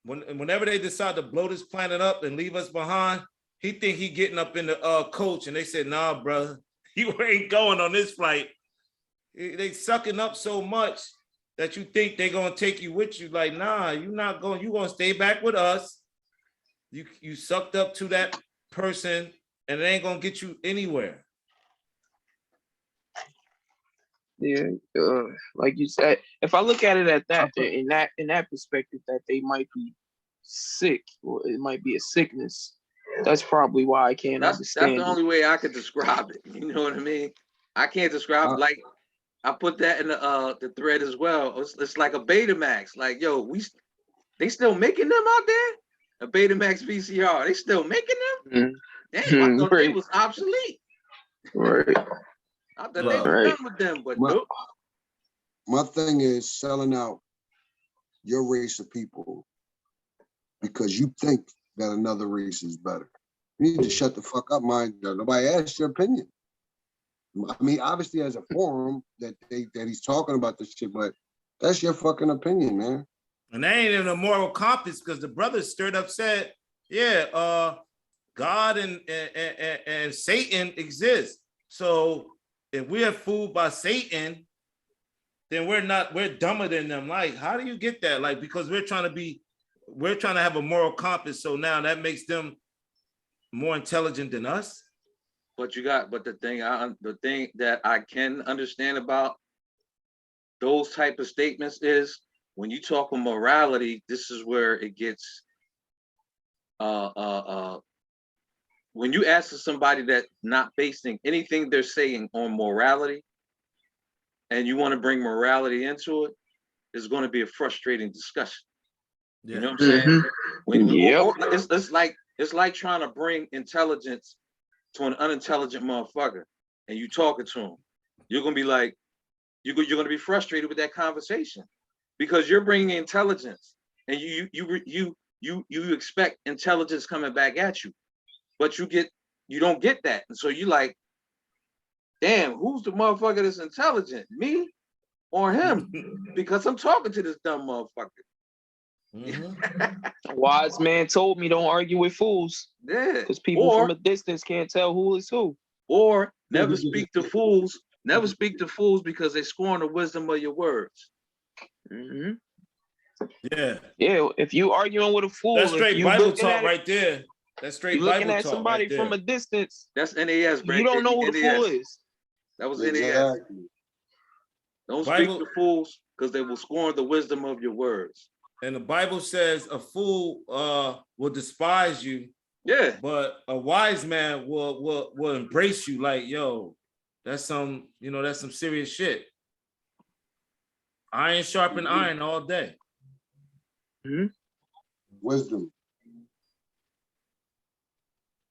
Speaker 3: whenever they decide to blow this planet up and leave us behind, he think he getting up in the coach, and they said, "Nah, brother, you ain't going on this flight. They sucking up so much that you think they're gonna take you with you. Like, nah, you're not going. You gonna stay back with us. You sucked up to that person, and it ain't gonna get you anywhere.
Speaker 1: Yeah, like you said, if I look at it at that in that perspective, that they might be sick, or it might be a sickness. That's probably why I can't understand.
Speaker 2: That's the only way I could describe it. You know what I mean? I can't describe it. Like I put that in the thread as well. It's like a Betamax. Like, yo, they still making them out there? A Betamax VCR. They still making them? Damn, I thought they was obsolete.
Speaker 1: Right.
Speaker 2: I thought they were done with them, but nope.
Speaker 4: My thing is selling out your race of people because you think that another race is better. You need to shut the fuck up, mind you. Nobody asked your opinion. I mean, obviously, as a forum that he's talking about this shit, but that's your fucking opinion, man.
Speaker 3: And they ain't in a moral compass because the brothers stirred up said, yeah, God and Satan exist. So if we're fooled by Satan, then we're dumber than them. Like, how do you get that? Like, because we're trying to have a moral compass. So now that makes them more intelligent than us.
Speaker 2: But the thing that I can understand about those type of statements is when you talk of morality, this is where it gets when you ask somebody that not basing anything they're saying on morality, and you want to bring morality into it, it's going to be a frustrating discussion. Yeah. You know what I'm saying? It's like trying to bring intelligence to an unintelligent motherfucker, and you talking to him. You're gonna be like, you're gonna be frustrated with that conversation because you're bringing intelligence, and you expect intelligence coming back at you, but you don't get that, and so you like, damn, who's the motherfucker that's intelligent, me or him? Because I'm talking to this dumb motherfucker.
Speaker 1: A wise man told me don't argue with fools.
Speaker 2: Yeah.
Speaker 1: Because people from a distance can't tell who is who.
Speaker 2: Or never speak to fools. Never speak to fools because they scorn the wisdom of your words.
Speaker 3: Yeah.
Speaker 1: Yeah. If you arguing with a fool,
Speaker 3: that's straight Bible talk right there. That's straight Bible talk. Looking at
Speaker 1: somebody
Speaker 3: right
Speaker 1: from a distance.
Speaker 2: That's NAS, bro.
Speaker 1: You don't know who the fool is.
Speaker 2: That was NAS. Don't speak to fools because they will scorn the wisdom of your words.
Speaker 3: And the Bible says a fool will despise you.
Speaker 2: Yeah.
Speaker 3: But a wise man will embrace you like, yo, that's some serious shit. Iron sharpen iron all day.
Speaker 4: Wisdom.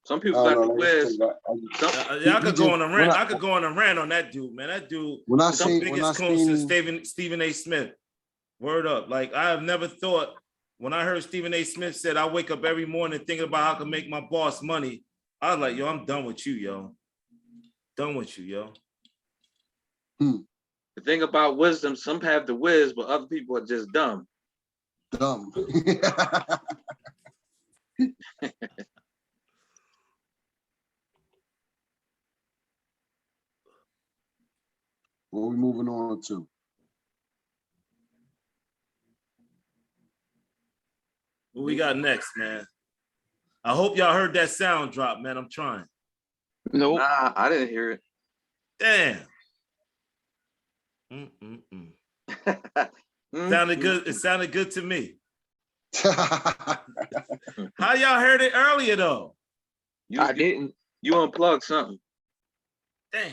Speaker 2: Some people got the whiz.
Speaker 3: I could go on a rant. I could go on a rant on that dude, man. That dude, the biggest coon since Stephen A. Smith. Word up. Like, I have never thought, when I heard Stephen A. Smith said, I wake up every morning thinking about how I can make my boss money. I was like, yo, I'm done with you, yo. Done with you, yo.
Speaker 2: The thing about wisdom, some have the whiz, but other people are just dumb.
Speaker 4: Dumb. What are we moving on to?
Speaker 3: What we got next, man? I hope y'all heard that sound drop, man. I'm trying.
Speaker 2: Nope. Nah, I didn't hear it.
Speaker 3: Damn. Sounded good. It sounded good to me. How y'all heard it earlier though?
Speaker 1: I didn't.
Speaker 2: You unplugged something.
Speaker 3: Damn.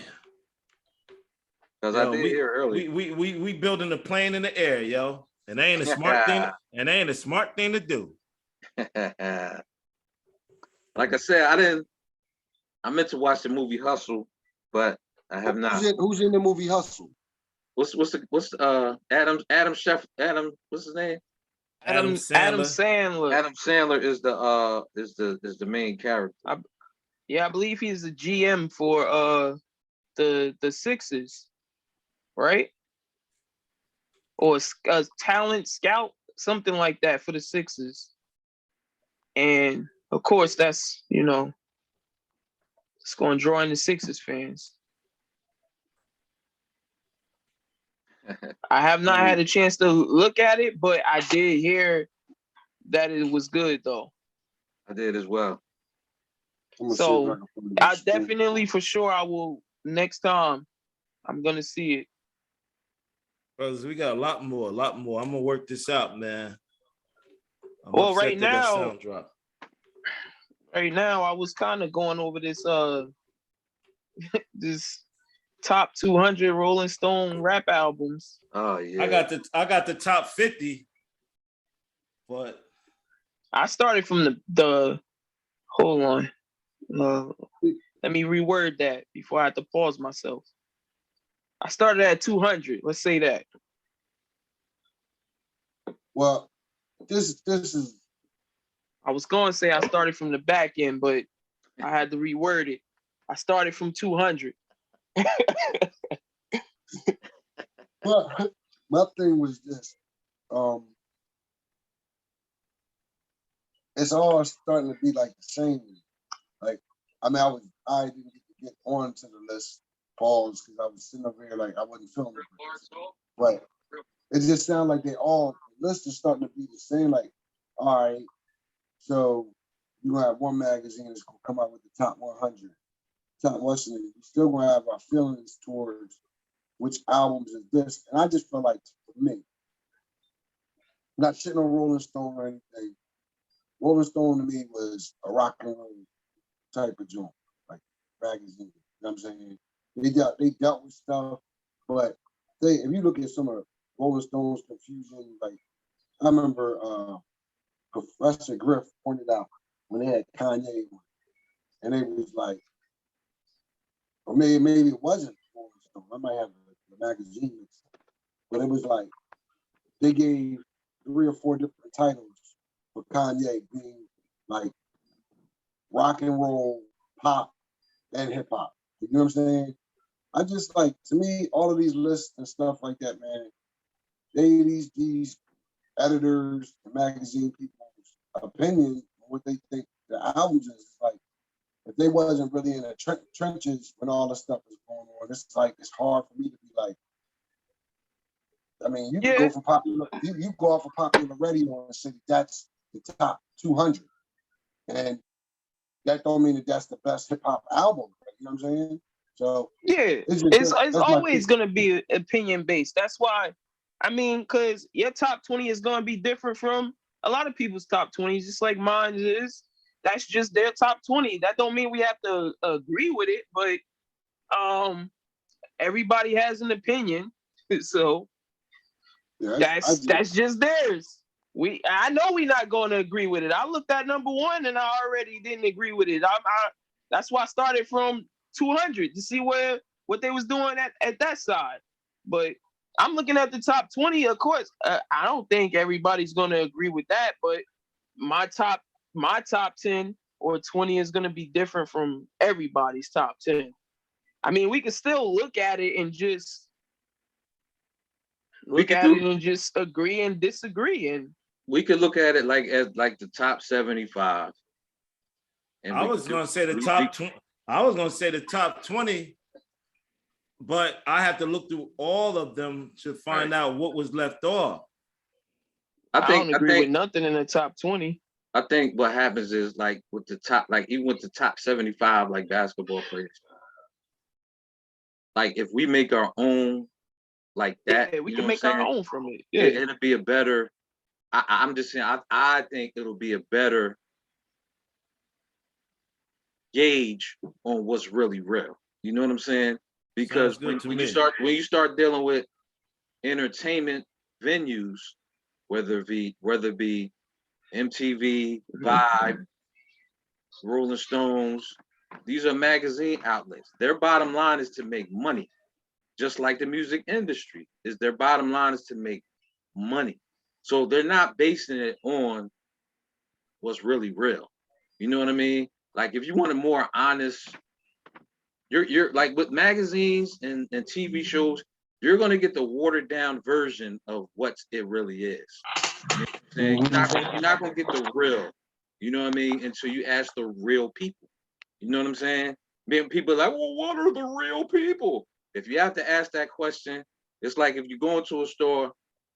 Speaker 2: Because I did hear earlier.
Speaker 3: We building a plane in the air, yo. And they ain't a smart thing. And they ain't a smart thing to do.
Speaker 2: Like I said, I meant to watch the movie Hustle, but I have not.
Speaker 4: Who's in the movie Hustle?
Speaker 2: What's Adam what's his name?
Speaker 1: Adam Sandler.
Speaker 2: Adam Sandler is the main character.
Speaker 1: I believe he's the GM for the Sixers, right? Or a talent scout, something like that for the Sixers. And of course, that's, it's going to draw in the Sixers fans. I have not had a chance to look at it, but I did hear that it was good though.
Speaker 2: I did as well.
Speaker 1: So I definitely, for sure, I will next time. I'm gonna see it.
Speaker 3: Brothers, we got a lot more. I'm gonna work this out, man.
Speaker 1: Well, right now, I was kind of going over this this top 200 Rolling Stone rap albums.
Speaker 2: Oh yeah.
Speaker 3: I got the top 50, but
Speaker 1: I started from the hold on. Let me reword that before I have to pause myself. I started at 200. Let's say that.
Speaker 4: Well, this is.
Speaker 1: I was going to say I started from the back end, but I had to reword it. I started from 200.
Speaker 4: Well, my thing was this. It's all starting to be like the same. Like, I mean, I didn't get onto the list, pause, because I was sitting over here like I wasn't feeling it. But it just sounded like the list is starting to be the same. Like, all right, so you're gonna have one magazine that's gonna come out with the top 100, top Western. We're still gonna have our feelings towards which albums is this, and I just feel like for me, I'm not shitting on Rolling Stone or anything. Rolling Stone to me was a rock and roll type of joint, like magazine. You know what I'm saying? They dealt with stuff, but if you look at some of Rolling Stone's confusion, like I remember Professor Griff pointed out when they had Kanye, and they was like, or maybe it wasn't Rolling Stone. I might have the magazine, but it was like they gave 3 or 4 different titles for Kanye being like rock and roll, pop, and hip hop. You know what I'm saying? I just like, to me, all of these lists and stuff like that, man, these editors, the magazine people's opinion on what they think the albums is like, if they wasn't really in the trenches when all this stuff is going on, it's like, it's hard for me to be like, I mean, you can go for popular, you go off of popular radio and say that's the top 200. And that don't mean that that's the best hip hop album. You know what I'm saying? So
Speaker 1: yeah, it's always gonna be opinion based. That's why, I mean, because your top 20 is gonna be different from a lot of people's top 20, just like mine is. That's just their top 20. That don't mean we have to agree with it, but everybody has an opinion, so that's just theirs. I know we're not going to agree with it. I looked at number 1 and I already didn't agree with it. That's why I started from 200 to see what they was doing at that side. But I'm looking at the top 20. Of course, I don't think everybody's going to agree with that. But my top 10 or 20 is going to be different from everybody's top 10. I mean, we can still look at it and just agree and disagree. And
Speaker 2: we could look at it as the top 75.
Speaker 3: And I was gonna say the top 20. I was gonna say the top 20, but I have to look through all of them to find out what was left off.
Speaker 1: I don't agree with nothing in the top 20.
Speaker 2: I think what happens is like with the top, like even with the top 75, like basketball players, like if we make our own like that,
Speaker 1: we can make our own from it.
Speaker 2: Yeah, it'll be a better. I'm just saying. I think it'll be a better gauge on what's really real. You know what I'm saying? Because when you start dealing with entertainment venues, whether it be MTV, Vibe, Rolling Stones, these are magazine outlets. Their bottom line is to make money, just like the music industry is. Their bottom line is to make money. So they're not basing it on what's really real. You know what I mean? Like if you want a more honest, you're like with magazines and TV shows, you're gonna get the watered down version of what it really is. You know what I'm saying? You're not gonna get the real, you know what I mean, until you ask the real people. You know what I'm saying? People are like, well, what are the real people? If you have to ask that question, It's like if you go into a store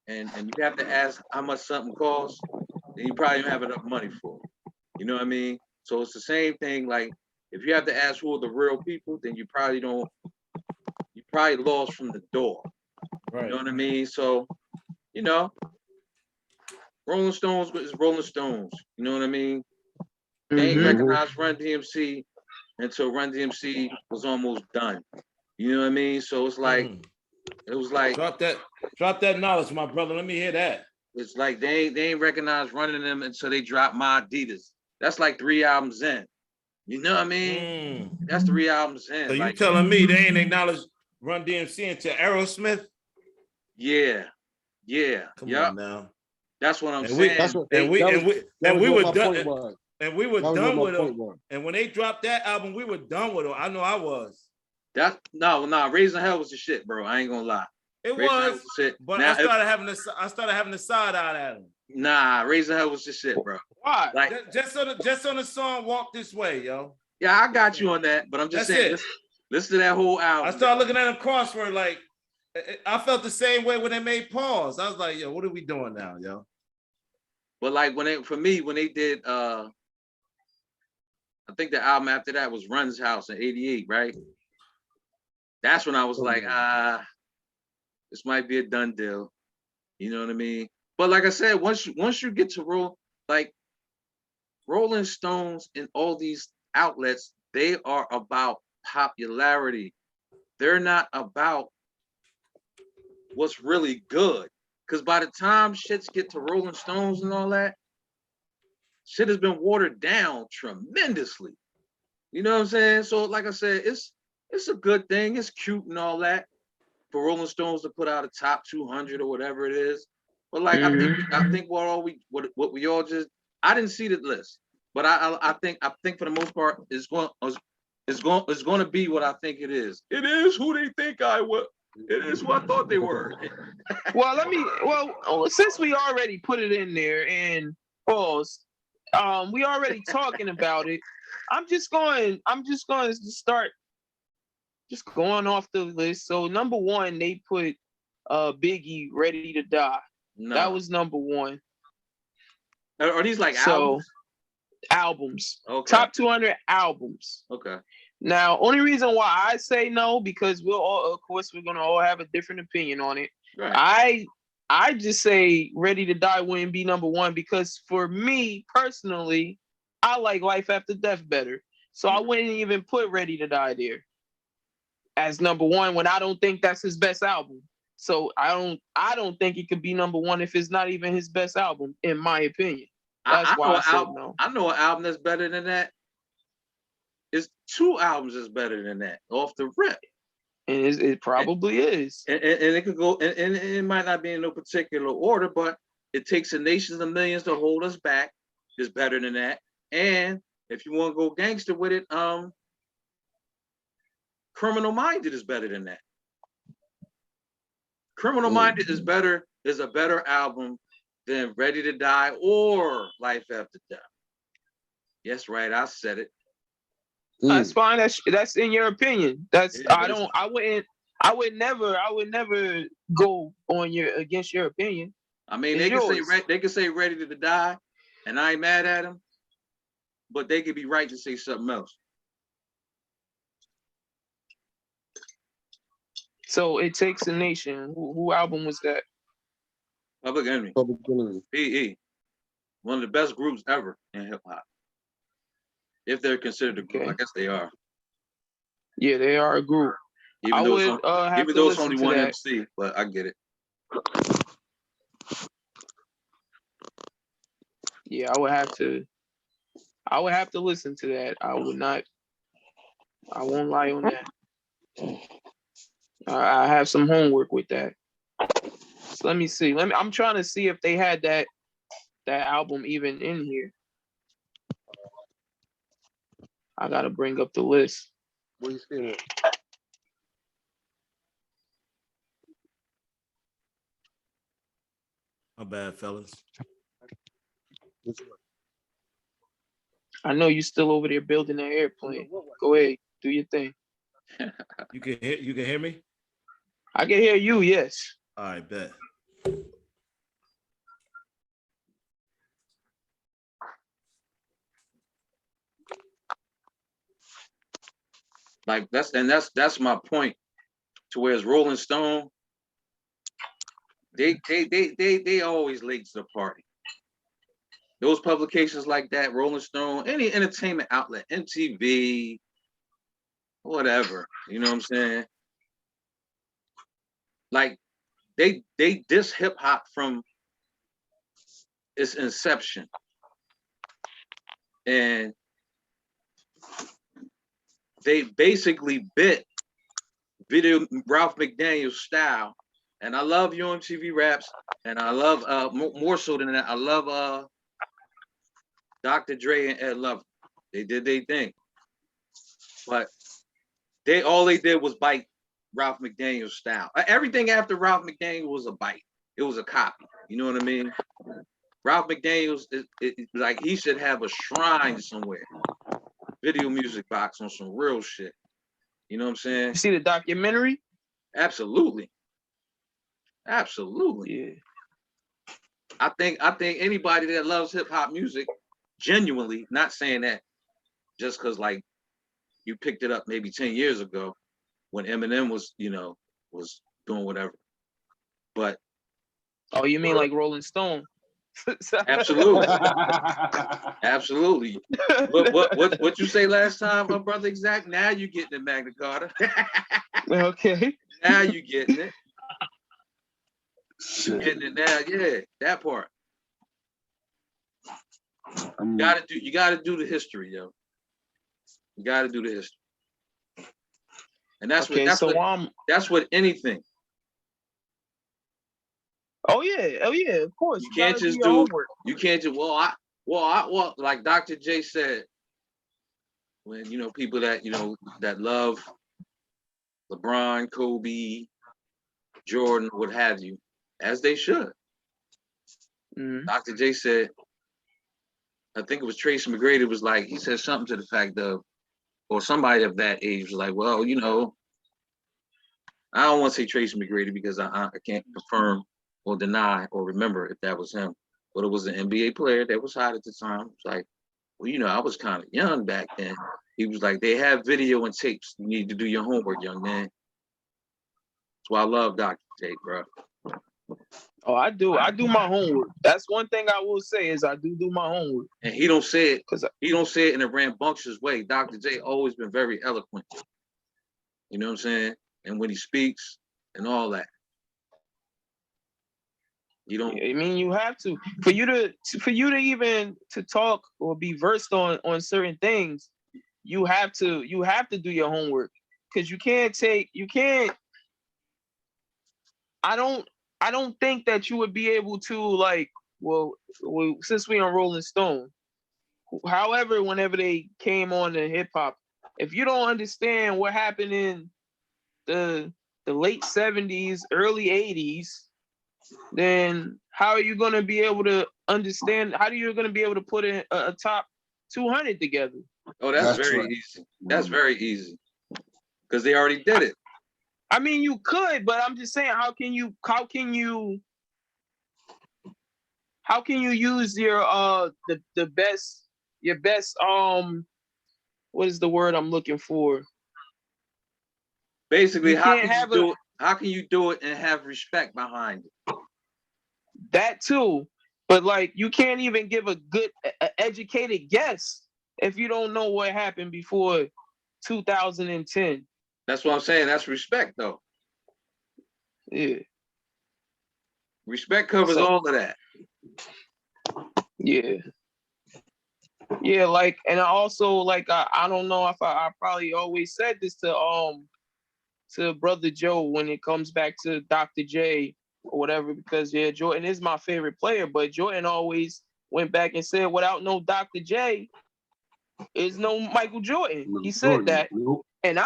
Speaker 2: and you have to ask how much something costs, then you probably don't have enough money for it. You know what I mean? So it's the same thing. Like if you have to ask who are the real people, then you probably lost from the door. Right. You know what I mean? So, you know, Rolling Stones is Rolling Stones. You know what I mean? They ain't recognized Run DMC until Run DMC was almost done. You know what I mean? So it's like, it was like
Speaker 3: drop that knowledge, my brother. Let me hear that.
Speaker 2: It's like they ain't recognized running them until they drop My Adidas. That's like 3 albums in. You know what I mean? That's 3 albums in.
Speaker 3: So
Speaker 2: like,
Speaker 3: you telling me they ain't acknowledged Run DMC into Aerosmith?
Speaker 2: Yeah.
Speaker 3: Come on now.
Speaker 2: That's what I'm saying.
Speaker 3: And we were done. And we were done with them. And when they dropped that album, we were done with them. I know I was.
Speaker 2: No, Raising Hell was the shit, bro. I ain't gonna lie.
Speaker 3: It was shit. But now, I started having the side eye at him.
Speaker 2: Nah, Raising Hell was the shit, bro.
Speaker 1: Why?
Speaker 2: Like
Speaker 3: just on the song Walk This Way, yo.
Speaker 2: Yeah, I got you on that, but I'm just saying listen to that whole album.
Speaker 3: I started looking at them crossword like I felt the same way when they made Pause. I was like, yo, what are we doing now, yo?
Speaker 2: But like when they did I think the album after that was Run's House in '88, right? That's when I was like, this might be a done deal. You know what I mean? But like I said, once you get to Rolling Stones and all these outlets, they are about popularity. They're not about what's really good. Because by the time shits get to Rolling Stones and all that, shit has been watered down tremendously. You know what I'm saying? So like I said, it's a good thing. It's cute and all that for Rolling Stones to put out a top 200 or whatever it is. But like I think what we all just, I didn't see the list, but I think for the most part it's going to be what I think it is. It is who they think I was. It is who I thought they were.
Speaker 1: Well, since we already put it in there and Pause, we already talking about it. I'm just going to start just going off the list. So number 1, they put Biggie, Ready to Die. No. That was number 1.
Speaker 2: Are these like albums?
Speaker 1: Albums.
Speaker 2: Okay.
Speaker 1: Top 200 albums.
Speaker 2: Okay.
Speaker 1: Now, only reason why I say no, because we're gonna all have a different opinion on it. Right. I just say Ready to Die wouldn't be number 1 because for me personally, I like Life After Death better. So I wouldn't even put Ready to Die there as number 1 when I don't think that's his best album. So I don't think it could be number 1 if it's not even his best album, in my opinion. That's why I said no.
Speaker 2: I know an album that's better than that. It's 2 albums that's better than that off the rip.
Speaker 1: And it probably is.
Speaker 2: And it could go, and it might not be in no particular order, but It Takes a Nation of Millions to Hold Us Back is better than that. And if you want to go gangster with it, Criminal Minded is better than that. Criminal Minded is a better album than Ready to Die or Life After Death. Yes, right. I said it.
Speaker 1: That's fine. That's in your opinion. I would never go on against your opinion.
Speaker 2: I mean, they can say Ready to Die, and I ain't mad at them, but they could be right to say something else.
Speaker 1: So It Takes a Nation. Who album was that?
Speaker 2: Public Enemy. PE. One of the best groups ever in hip hop. If they're considered a group, I guess they are.
Speaker 1: Yeah, they are a group.
Speaker 2: Even though it's only one MC, but I get it.
Speaker 1: Yeah, I would have to listen to that. I won't lie on that. I have some homework with that. So let me see. I'm trying to see if they had that album even in here. I gotta bring up the list.
Speaker 4: Where you seeing it?
Speaker 3: My bad, fellas.
Speaker 1: I know you still over there building an airplane. Go ahead, do your thing.
Speaker 3: You can hear me?
Speaker 1: I can hear you, yes.
Speaker 3: All right, bet.
Speaker 2: Like that's my point. To whereas Rolling Stone, they always late to the party. Those publications like that, Rolling Stone, any entertainment outlet, MTV, whatever, you know what I'm saying? Like they diss hip hop from its inception, and they basically bit video Ralph McDaniel's style. And I love UMTV Raps, and I love more so than that, I love Dr. Dre and Ed Lover. They did their thing, but all they did was bite Ralph McDaniel's style. Everything after Ralph McDaniel was a bite. It was a copy. You know what I mean? Ralph McDaniel's like he should have a shrine somewhere. Video music box on some real shit. You know what I'm saying?
Speaker 1: You see the documentary?
Speaker 2: Absolutely. Absolutely.
Speaker 1: Yeah.
Speaker 2: I think anybody that loves hip hop music, genuinely, not saying that just because like you picked it up maybe 10 years ago when Eminem was, was doing whatever. But
Speaker 1: oh, you mean like Rolling Stone?
Speaker 2: Absolutely. Absolutely. What you say last time, my brother Exact? Now you getting it, Magna Carta.
Speaker 1: Okay.
Speaker 2: Now you getting it. You getting it now, yeah, that part. You gotta do the history, yo. You gotta do the history. And that's that's what anything.
Speaker 1: Oh yeah, of course.
Speaker 2: You can't just do homework. You can't just well, like Dr. J said, when people that that love LeBron, Kobe, Jordan, what have you, as they should. Mm-hmm. Dr. J said, I think it was Tracy McGrady was like, he said something to the fact of, or somebody of that age was like, well, I don't want to say Tracy McGrady because I can't confirm or deny or remember if that was him, but it was an NBA player that was hot at the time. It's like, well, I was kind of young back then. He was like, they have video and tapes. You need to do your homework, young man. That's why I love Dr. J, bro.
Speaker 1: Oh, I do my homework. That's one thing I will say is I do my homework.
Speaker 2: And he don't say it because he don't say it in a rambunctious way. Dr. J always been very eloquent. You know what I'm saying? And when he speaks and all that. You don't.
Speaker 1: I mean, you have to for you to even to talk or be versed on certain things. You have to do your homework because you can't. I don't think that you would be able to like. Well, since we on Rolling Stone, however, whenever they came on to hip hop, if you don't understand what happened in the late 70s, early 80s, then how are you going to be able to understand? How are you going to be able to put in a top 200 together?
Speaker 2: Oh, that's very easy. That's very easy because they already did it.
Speaker 1: I mean, you could, but I'm just saying, how can you use your the best what is the word I'm looking for?
Speaker 2: Basically, how can you do it and have respect behind it?
Speaker 1: That too, but like you can't even give a good educated guess if you don't know what happened before 2010.
Speaker 2: That's what I'm saying. That's respect, though.
Speaker 1: Yeah.
Speaker 2: Respect covers all of that.
Speaker 1: Yeah. Yeah, like, and I also like I don't know if I probably always said this to Brother Joe when it comes back to Dr. J or whatever, because yeah, Jordan is my favorite player, but Jordan always went back and said without no Dr. J is no Michael Jordan. He said that. And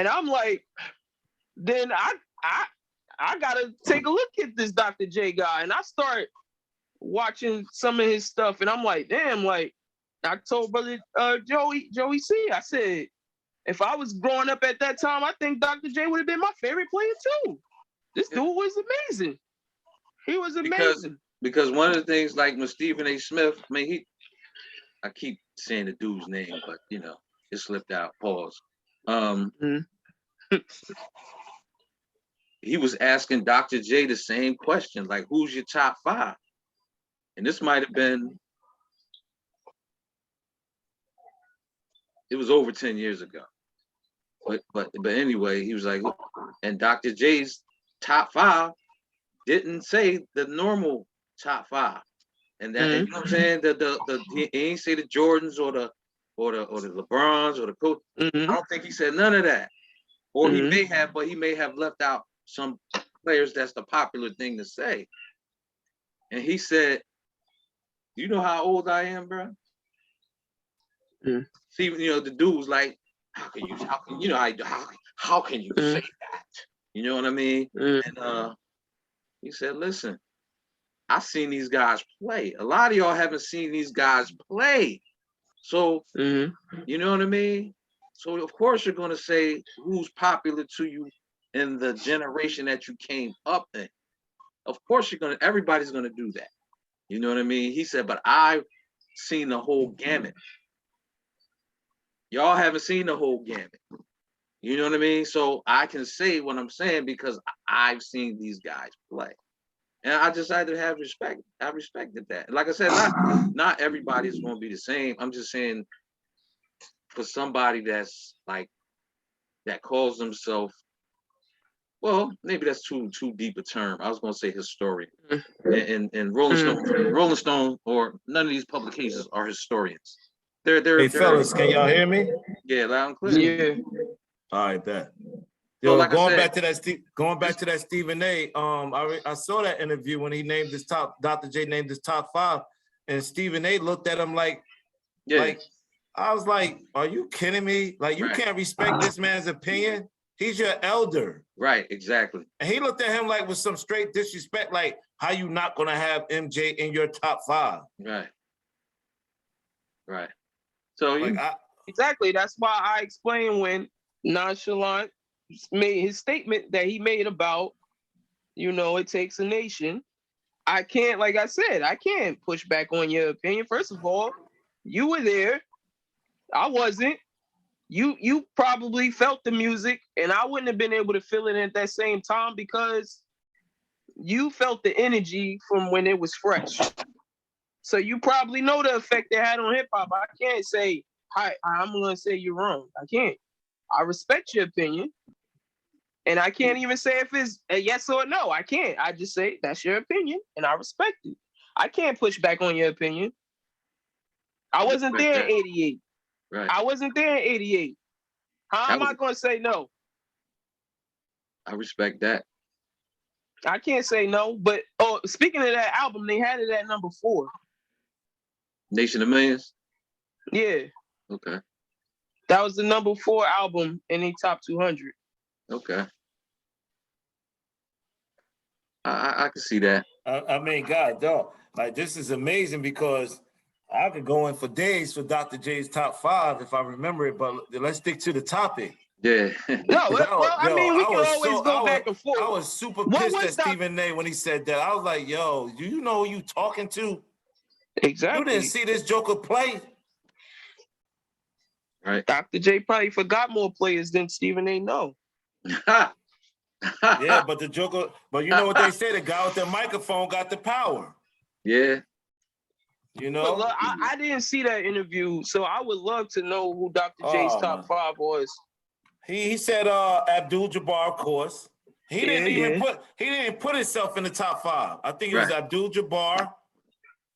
Speaker 1: I'm like, then I gotta take a look at this Dr. J guy. And I start watching some of his stuff and I'm like, damn, like I told Brother Joey C, I said, if I was growing up at that time, I think Dr. J would have been my favorite player too. This dude was amazing. He was amazing.
Speaker 2: Because one of the things, like when Stephen A. Smith, I mean, I keep saying the dude's name, but you know, it slipped out. Pause. He was asking Dr. J the same question, like, who's your top 5? And this might have been, it was over 10 years ago. But anyway, he was like, and Dr. J's top 5 didn't say the normal top 5. And that, you know what I'm saying? He ain't say the Jordans or the LeBrons or the coach. I don't think he said none of that. Or he may have, but he may have left out some players that's the popular thing to say. And he said, you know how old I am, bro? See, you know, the dude was like, how can you say that? You know what I mean? And he said, listen, I've seen these guys play. A lot of y'all haven't seen these guys play. So, you know what I mean? So of course you're gonna say who's popular to you in the generation that you came up in. Of course everybody's gonna do that. You know what I mean? He said, but I've seen the whole gamut. Y'all haven't seen the whole gamut. You know what I mean? So I can say what I'm saying because I've seen these guys play. And I decided to have respect. I respected that. Like I said, not everybody's gonna be the same. I'm just saying for somebody that's like that calls themselves, well, maybe that's too deep a term. I was gonna say historian. And Rolling Stone, or none of these publications are historians.
Speaker 3: Hey fellas, can y'all hear me?
Speaker 2: Yeah, loud and clear.
Speaker 1: Yeah.
Speaker 3: All right, bet. Yo,
Speaker 2: So like
Speaker 3: going back to that Stephen A. I saw that interview when he named his top. Dr. J named his top 5, and Stephen A. looked at him like I was like, are you kidding me? Like you can't respect this man's opinion. He's your elder. Right, exactly. And he looked at him like with some straight disrespect, like how you not gonna have MJ in your top 5? Right. Right. So
Speaker 1: exactly. That's why I explained when Nonchalant made his statement that he made about, you know, it takes a nation. I can't, like I said, I can't push back on your opinion. First of all, you were there. I wasn't. You probably felt the music, and I wouldn't have been able to feel it at that same time because you felt the energy from when it was fresh. So you probably know the effect it had on hip hop. I can't say, I'm gonna say you're wrong. I can't. I respect your opinion. And I can't even say if it's a yes or a no. I can't. I just say that's your opinion and I respect it. I can't push back on your opinion. I wasn't there in 88. Right. I wasn't there in 88. How am I going to say no?
Speaker 2: I respect that.
Speaker 1: I can't say no, but speaking of that album, they had it at number 4.
Speaker 2: Nation of Millions?
Speaker 1: Yeah.
Speaker 2: Okay.
Speaker 1: That was the number 4 album in the top 200.
Speaker 2: Okay. I can see that.
Speaker 3: I mean, God, dog, like this is amazing because I could go in for days for Dr. J's top 5 if I remember it, but let's stick to the topic.
Speaker 2: Yeah.
Speaker 1: I mean, we can always go back and forth.
Speaker 3: I was super pissed at Stephen A. when he said that. I was like, yo, do you know who you talking to?
Speaker 1: Exactly.
Speaker 3: You didn't see this Joker play?
Speaker 2: Right.
Speaker 1: Dr. J probably forgot more players than Stephen A. know.
Speaker 3: Yeah, but the Joker, but you know what they say, the guy with the microphone got the power.
Speaker 2: Yeah.
Speaker 3: You know?
Speaker 1: Look, I didn't see that interview, so I would love to know who Dr. J's top 5 was.
Speaker 3: He said Abdul-Jabbar, of course. He didn't put himself in the top 5. I think it was Abdul-Jabbar.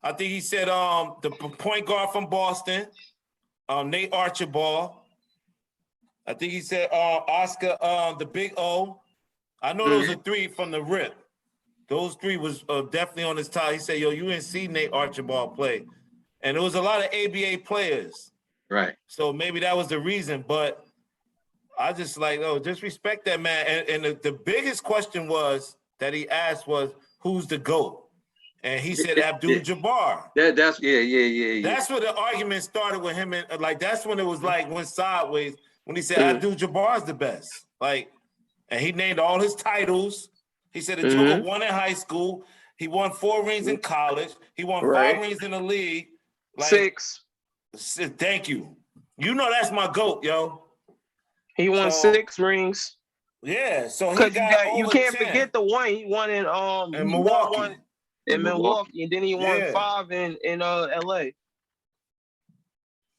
Speaker 3: I think he said the point guard from Boston, Nate Archibald. I think he said Oscar, the Big O. I know those are 3 from the rip. Those 3 was definitely on his top. He said, yo, you didn't see Nate Archibald play. And there was a lot of ABA players.
Speaker 2: Right.
Speaker 3: So maybe that was the reason. But I just like, just respect that man. And the biggest question that he asked was, who's the GOAT? And he said Abdul-Jabbar.
Speaker 2: That's
Speaker 3: where the argument started with him. And like, that's when it was like went sideways when he said Abdul-Jabbar's the best. Like, and he named all his titles. He said the Joker won in high school. He won 4 rings in college. He won 5 rings in the league. Like,
Speaker 1: 6.
Speaker 3: Thank you. You know that's my GOAT, yo.
Speaker 1: He won 6 rings.
Speaker 3: Yeah, so he got over
Speaker 1: you can't
Speaker 3: 10.
Speaker 1: forget the one he won in
Speaker 3: Milwaukee.
Speaker 1: In Milwaukee, and then he won 5 in LA.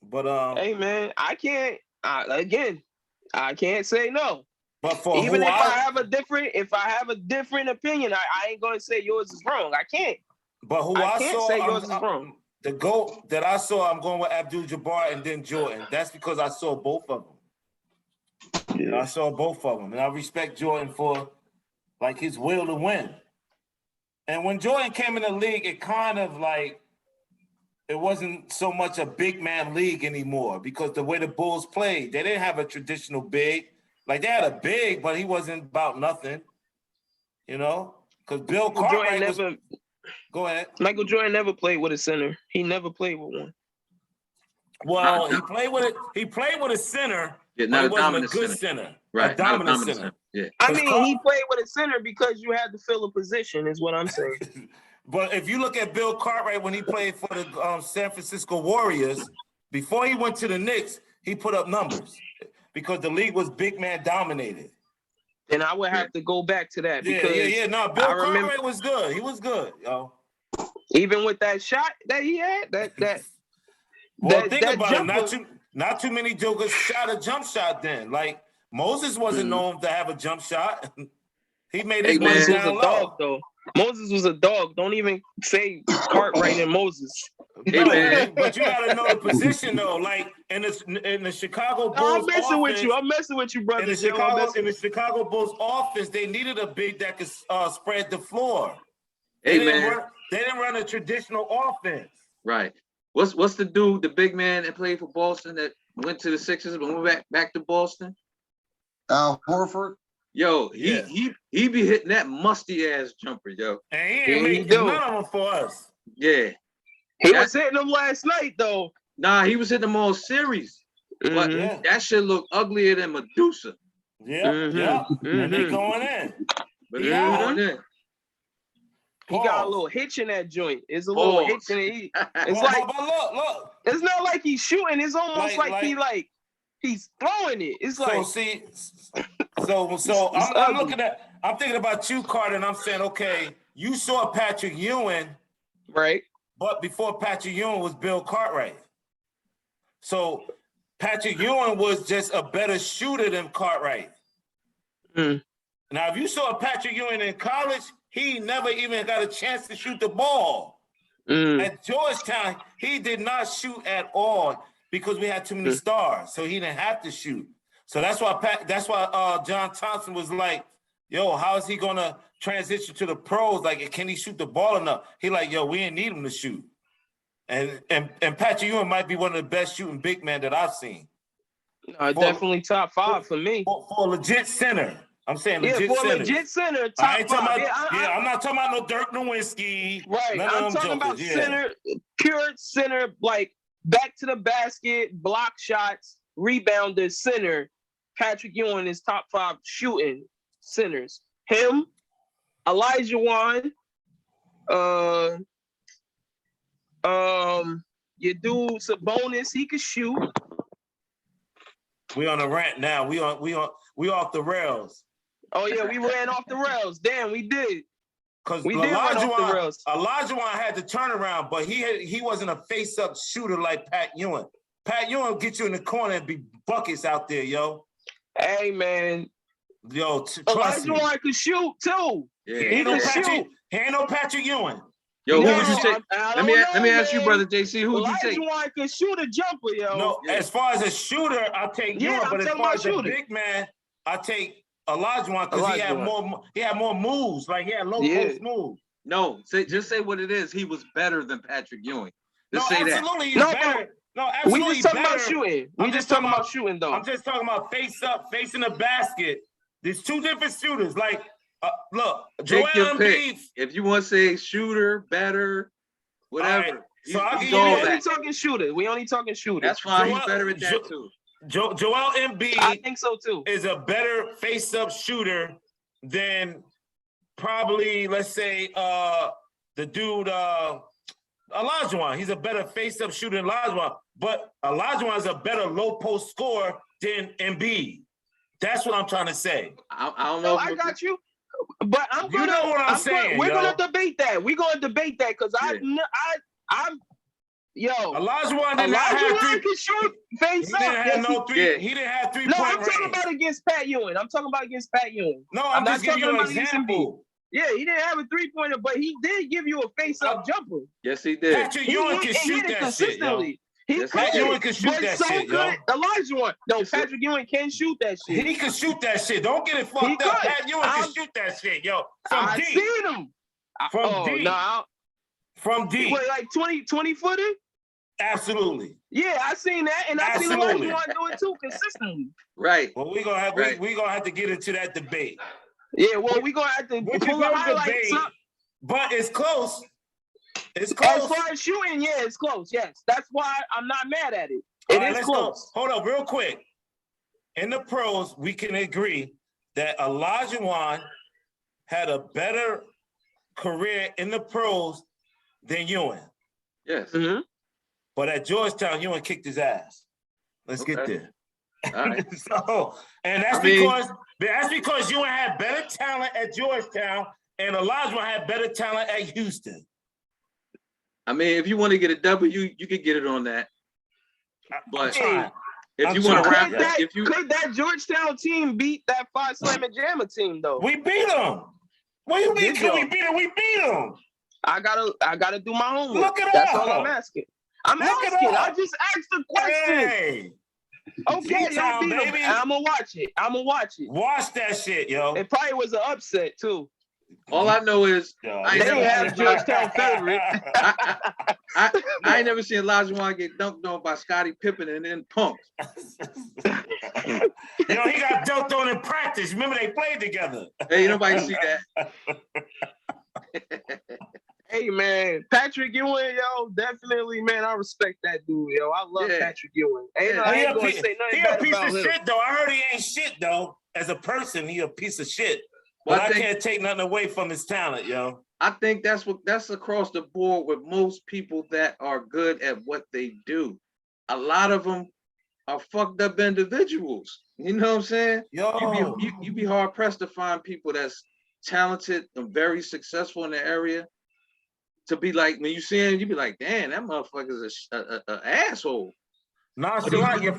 Speaker 3: But
Speaker 1: hey man, I can't say no.
Speaker 3: But for
Speaker 1: even if I have a different opinion, I ain't gonna say yours is wrong. I can't.
Speaker 3: But
Speaker 1: I can't say yours is wrong.
Speaker 3: The GOAT that I saw, I'm going with Abdul-Jabbar and then Jordan. That's because I saw both of them. Yeah. I saw both of them, and I respect Jordan for like his will to win. And when Jordan came in the league, it kind of like it wasn't so much a big man league anymore because the way the Bulls played, they didn't have a traditional big. Like they had a big, but he wasn't about nothing, you know. Because Bill Cartwright never. Go ahead.
Speaker 1: Michael Jordan never played with a center. He never played with one.
Speaker 3: Well, he played with it. He played with a center.
Speaker 2: Yeah, not
Speaker 3: but
Speaker 2: a dominant center. Right,
Speaker 3: a dominant center.
Speaker 2: Yeah.
Speaker 1: I mean, he played with a center because you had to fill a position, is what I'm saying.
Speaker 3: But if you look at Bill Cartwright when he played for the San Francisco Warriors, before he went to the Knicks, he put up numbers because the league was big man dominated.
Speaker 1: And I would have to go back to that because
Speaker 3: No, Bill Cartwright was good. He was good, yo.
Speaker 1: Even with that shot that he had,
Speaker 3: well, think about it. Not too many jokers shot a jump shot then. Like Moses wasn't known to have a jump shot. He made his money down low.
Speaker 1: Dog, though. Moses was a dog. Don't even say Cartwright and Moses.
Speaker 3: No, but you gotta know the position though. Like in the Chicago Bulls.
Speaker 1: I'm messing with you, brother.
Speaker 3: In the Chicago Bulls offense, they needed a big that could spread the floor. They didn't run a traditional offense.
Speaker 2: Right. What's the dude, the big man that played for Boston that went to the Sixers but went back to Boston?
Speaker 4: Al Horford.
Speaker 2: Yo, he be hitting that musty ass jumper, yo.
Speaker 3: And he ain't making none of them for us.
Speaker 2: Yeah.
Speaker 1: He was hitting them last night though.
Speaker 2: Nah, he was hitting them all series. But that shit look uglier than Medusa.
Speaker 3: Yeah. And they going in.
Speaker 2: But they going in.
Speaker 1: He got a little hitch in that joint. It's a little hitch in it. It's like
Speaker 3: look.
Speaker 1: It's not like he's shooting. It's almost like he's throwing it. It's like
Speaker 3: so I'm thinking about you, Carter, and I'm saying, okay, you saw Patrick Ewing,
Speaker 1: right?
Speaker 3: But before Patrick Ewing was Bill Cartwright. So Patrick Ewing was just a better shooter than Cartwright. Now, if you saw Patrick Ewing in college, he never even got a chance to shoot the ball. At Georgetown, he did not shoot at all because we had too many stars, so he didn't have to shoot. So that's why John Thompson was like, yo, how is he gonna transition to the pros? Like, can he shoot the ball enough? He like, yo, we didn't need him to shoot. And Patrick Ewing might be one of the best shooting big men that I've seen.
Speaker 1: Definitely top 5 for me.
Speaker 3: For a legit center. I'm saying
Speaker 1: legit center, top 5.
Speaker 3: I'm not talking about no Dirk Nowitzki.
Speaker 1: Right. I'm talking about center, pure center, like back to the basket, block shots, rebounder, center. Patrick Ewing is top 5 shooting centers. Him, Elijah Wan, your dude Sabonis, he could shoot.
Speaker 3: We on a rant now. We off the rails.
Speaker 1: Oh yeah, we ran off the rails. Damn, we did.
Speaker 3: Because Elijah Wan had the turnaround, but he wasn't a face-up shooter like Pat Ewing. Pat Ewing will get you in the corner and be buckets out there, yo.
Speaker 1: Hey man,
Speaker 3: yo,
Speaker 1: Elijah Wan could shoot too.
Speaker 3: Yeah. He ain't no Patrick Ewing.
Speaker 2: Yo, who would you take? Let me ask you, brother JC, who would you take?
Speaker 1: Elijah Wan could shoot a jumper, yo.
Speaker 3: No, as far as a shooter, I'll take Ewing, but as far as a big man, I take Elijah Wan because he had more moves, like he had low post moves.
Speaker 2: No, just say what it is. He was better than Patrick Ewing.
Speaker 3: Absolutely, he's better. No, absolutely.
Speaker 1: We just talking about shooting. We just talking about shooting, though.
Speaker 3: I'm just talking about face up, facing the basket. There's 2 different shooters. Like, look, Joel Embiid.
Speaker 2: If you want to say shooter, better, whatever.
Speaker 3: Right. So
Speaker 1: we only talking shooter. We only talking shooter.
Speaker 2: That's fine. He's better at that too.
Speaker 3: Joel Embiid,
Speaker 1: I think so too,
Speaker 3: is a better face-up shooter than probably, let's say, the dude, Olajuwon. He's a better face-up shooter than Olajuwon, but Olajuwon is a better low post scorer than Embiid. That's what I'm trying to say.
Speaker 2: I don't know.
Speaker 1: I got you. But
Speaker 3: you know what I'm saying.
Speaker 1: We're gonna debate that. We're gonna debate that because I'm
Speaker 3: Olajuwon did not have three.
Speaker 1: Can shoot face up.
Speaker 3: He didn't have 3 point
Speaker 1: I'm
Speaker 3: range.
Speaker 1: talking about against Pat Ewing.
Speaker 3: No, I'm just giving you an example.
Speaker 1: Yeah, he didn't have a 3-pointer, but he did give you a face-up jumper.
Speaker 2: Yes, he did.
Speaker 3: Patrick Ewing can shoot that shit, yo.
Speaker 1: Pat
Speaker 3: Ewing can shoot that shit, yo.
Speaker 1: Olajuwon. No, Patrick Ewing can shoot that shit.
Speaker 3: He can shoot that shit. Don't get it fucked up. Pat Ewing can shoot that shit, yo. From deep.
Speaker 1: Seen him.
Speaker 3: From deep. From deep.
Speaker 1: What, like 20-footer?
Speaker 3: Absolutely.
Speaker 1: Yeah, I seen that, and I seen Olajuwon do it too consistently.
Speaker 2: Right.
Speaker 3: Well, we're gonna have to get into that debate.
Speaker 1: Yeah, well, we're gonna have to pull the highlights up.
Speaker 3: But it's close. It's
Speaker 1: close.
Speaker 3: close.
Speaker 1: As far as shooting, yeah, it's close. Yes, that's why I'm not mad at it. It is close.
Speaker 3: Hold up, real quick. In the pros, we can agree that Olajuwon had a better career in the pros than Ewing.
Speaker 2: Yes.
Speaker 1: Mm-hmm.
Speaker 3: But at Georgetown, Ewing kicked his ass. Let's get there.
Speaker 2: All right.
Speaker 3: That's because Ewing had better talent at Georgetown and Olajuwon had better talent at Houston.
Speaker 2: I mean, if you want to get a W, you could get it on that. But if you want to wrap that,
Speaker 1: could that Georgetown team beat that 5 Slam and Jammer team though?
Speaker 3: We beat them. What do you mean? Can we beat them? We beat them.
Speaker 1: I gotta do my homework.
Speaker 3: Look it
Speaker 1: That's
Speaker 3: up.
Speaker 1: all I'm asking. I just asked the question.
Speaker 3: Hey.
Speaker 1: Okay, y'all beat them. I'm gonna watch it.
Speaker 3: Watch that shit, yo.
Speaker 1: It probably was an upset too.
Speaker 2: All I know is
Speaker 1: they have Georgetown favorite.
Speaker 2: I ain't never seen Olajuwon get dunked on by Scottie Pippen and then punked.
Speaker 3: He got dunked on in practice. Remember they played together.
Speaker 2: Hey, nobody see that.
Speaker 1: Hey man, Patrick Ewing, yo, definitely, man. I respect that dude, yo. I love Patrick Ewing. I ain't gonna say nothing bad about him. He a piece of shit, though. I heard he ain't shit, though. As a person, he a piece of shit. But I can't take nothing away from his talent, yo.
Speaker 2: I think that's across the board with most people that are good at what they do. A lot of them are fucked up individuals. You know what I'm saying?
Speaker 3: Yo,
Speaker 2: you be hard pressed to find people that's talented and very successful in the area. To be like, when you see him, you be like, damn, that motherfucker's an asshole.
Speaker 3: Nonchalant, your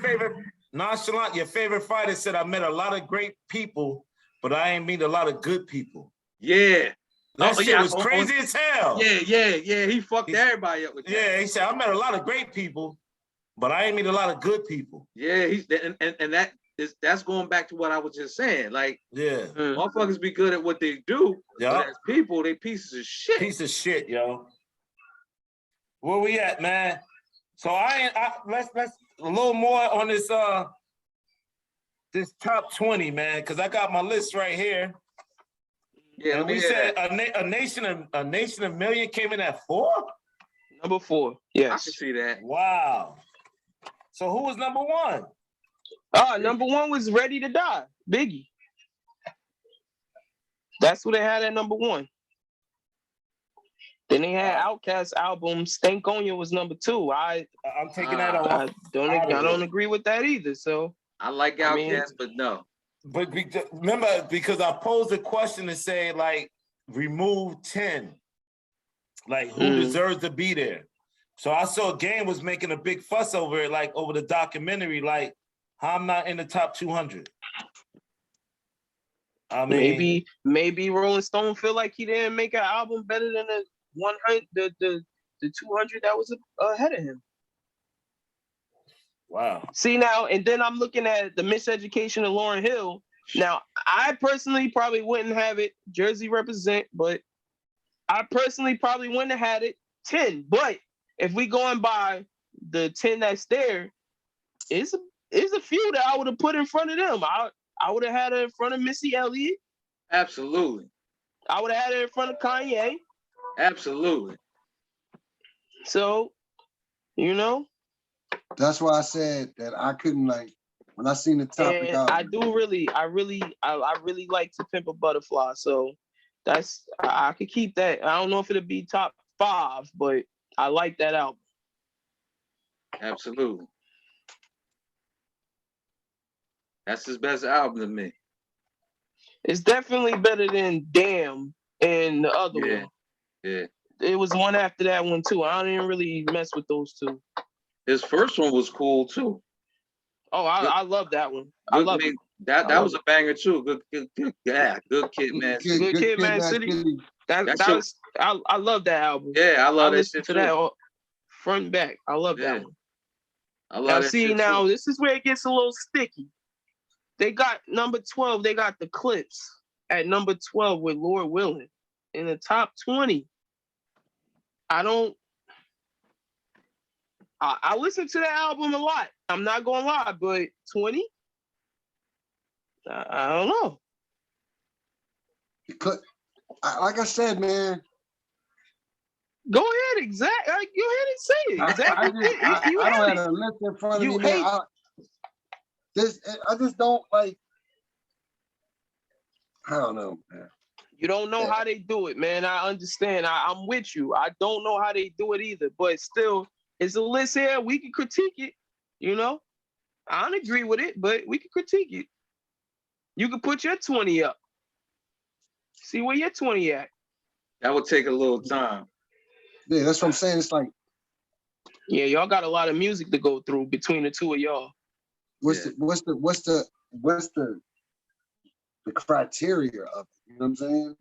Speaker 3: favorite fighter said, I met a lot of great people, but I ain't meet a lot of good people.
Speaker 2: Yeah.
Speaker 3: That shit was crazy as hell.
Speaker 2: Yeah. He fucked everybody up with that.
Speaker 3: Yeah, he said, I met a lot of great people, but I ain't meet a lot of good people.
Speaker 2: Yeah, that's going back to what I was just saying. Like, motherfuckers be good at what they do, but as people, they pieces of shit.
Speaker 3: Piece of shit, yo. Where we at, man? So let's a little more on this this top 20, man, because I got my list right here.
Speaker 2: Yeah,
Speaker 3: and we said a nation of million came in at 4?
Speaker 1: Number 4. Yes.
Speaker 2: I can see that.
Speaker 3: Wow. So who was number 1?
Speaker 1: Number 1 was Ready to Die, Biggie. That's what they had at number 1. Then they had Outkast album, Stankonia was number 2. I'm
Speaker 3: taking that off.
Speaker 1: I don't agree with that either. So
Speaker 2: I like Outkast, but no.
Speaker 3: But remember, because I posed a question to say, like, remove 10. Like, who deserves to be there? So I saw Game was making a big fuss over it, like, over the documentary, like, how I'm not in the top 200. I mean,
Speaker 1: maybe Rolling Stone feel like he didn't make an album better than the 100, the 200 that was ahead of him.
Speaker 3: Wow.
Speaker 1: See now, and then I'm looking at the Miseducation of Lauryn Hill. Now, I personally probably wouldn't have it Jersey represent, but I personally probably wouldn't have had it 10. But if we going by the 10 that's there, it's a few that I would have put in front of them. I would have had it in front of Missy Elliott.
Speaker 2: Absolutely.
Speaker 1: I would have had it in front of Kanye.
Speaker 2: Absolutely.
Speaker 1: So,
Speaker 4: That's why I said that I couldn't, like, when I seen the topic.
Speaker 1: I really like To Pimp a Butterfly. So I could keep that. I don't know if it'll be top 5, but I like that album.
Speaker 2: Absolutely. That's his best album to me.
Speaker 1: It's definitely better than Damn and the other one.
Speaker 2: Yeah.
Speaker 1: It was one after that one too. I didn't really mess with those two.
Speaker 2: His first one was cool too.
Speaker 1: Oh, I love that one. I love it.
Speaker 2: That was a banger too. Good Kid, Man City.
Speaker 1: Good Kid, Man City. I love that album.
Speaker 2: Yeah, I love that shit
Speaker 1: to
Speaker 2: too.
Speaker 1: That all, front and back. I love that one.
Speaker 2: I love that shit
Speaker 1: now
Speaker 2: too.
Speaker 1: This is where it gets a little sticky. They got number 12. They got the Clips at number 12 with Lord Willing in the top 20. I listen to that album a lot. I'm not gonna lie, but 20, I don't know.
Speaker 4: Like I said, man.
Speaker 1: Go ahead, exactly. Go ahead and say it. Exactly.
Speaker 4: I don't have a list in front of me, man. I just don't like. I don't know, man.
Speaker 1: You don't know how they do it, man. I understand. I'm with you. I don't know how they do it either, but still, it's a list here. We can critique it. You know, I don't agree with it, but we can critique it. You can put your 20 up. See where your 20 at.
Speaker 2: That would take a little time.
Speaker 4: Yeah, that's what I'm saying. It's like,
Speaker 1: yeah, y'all got a lot of music to go through between the two of y'all.
Speaker 4: What's the criteria of it? You know what I'm saying?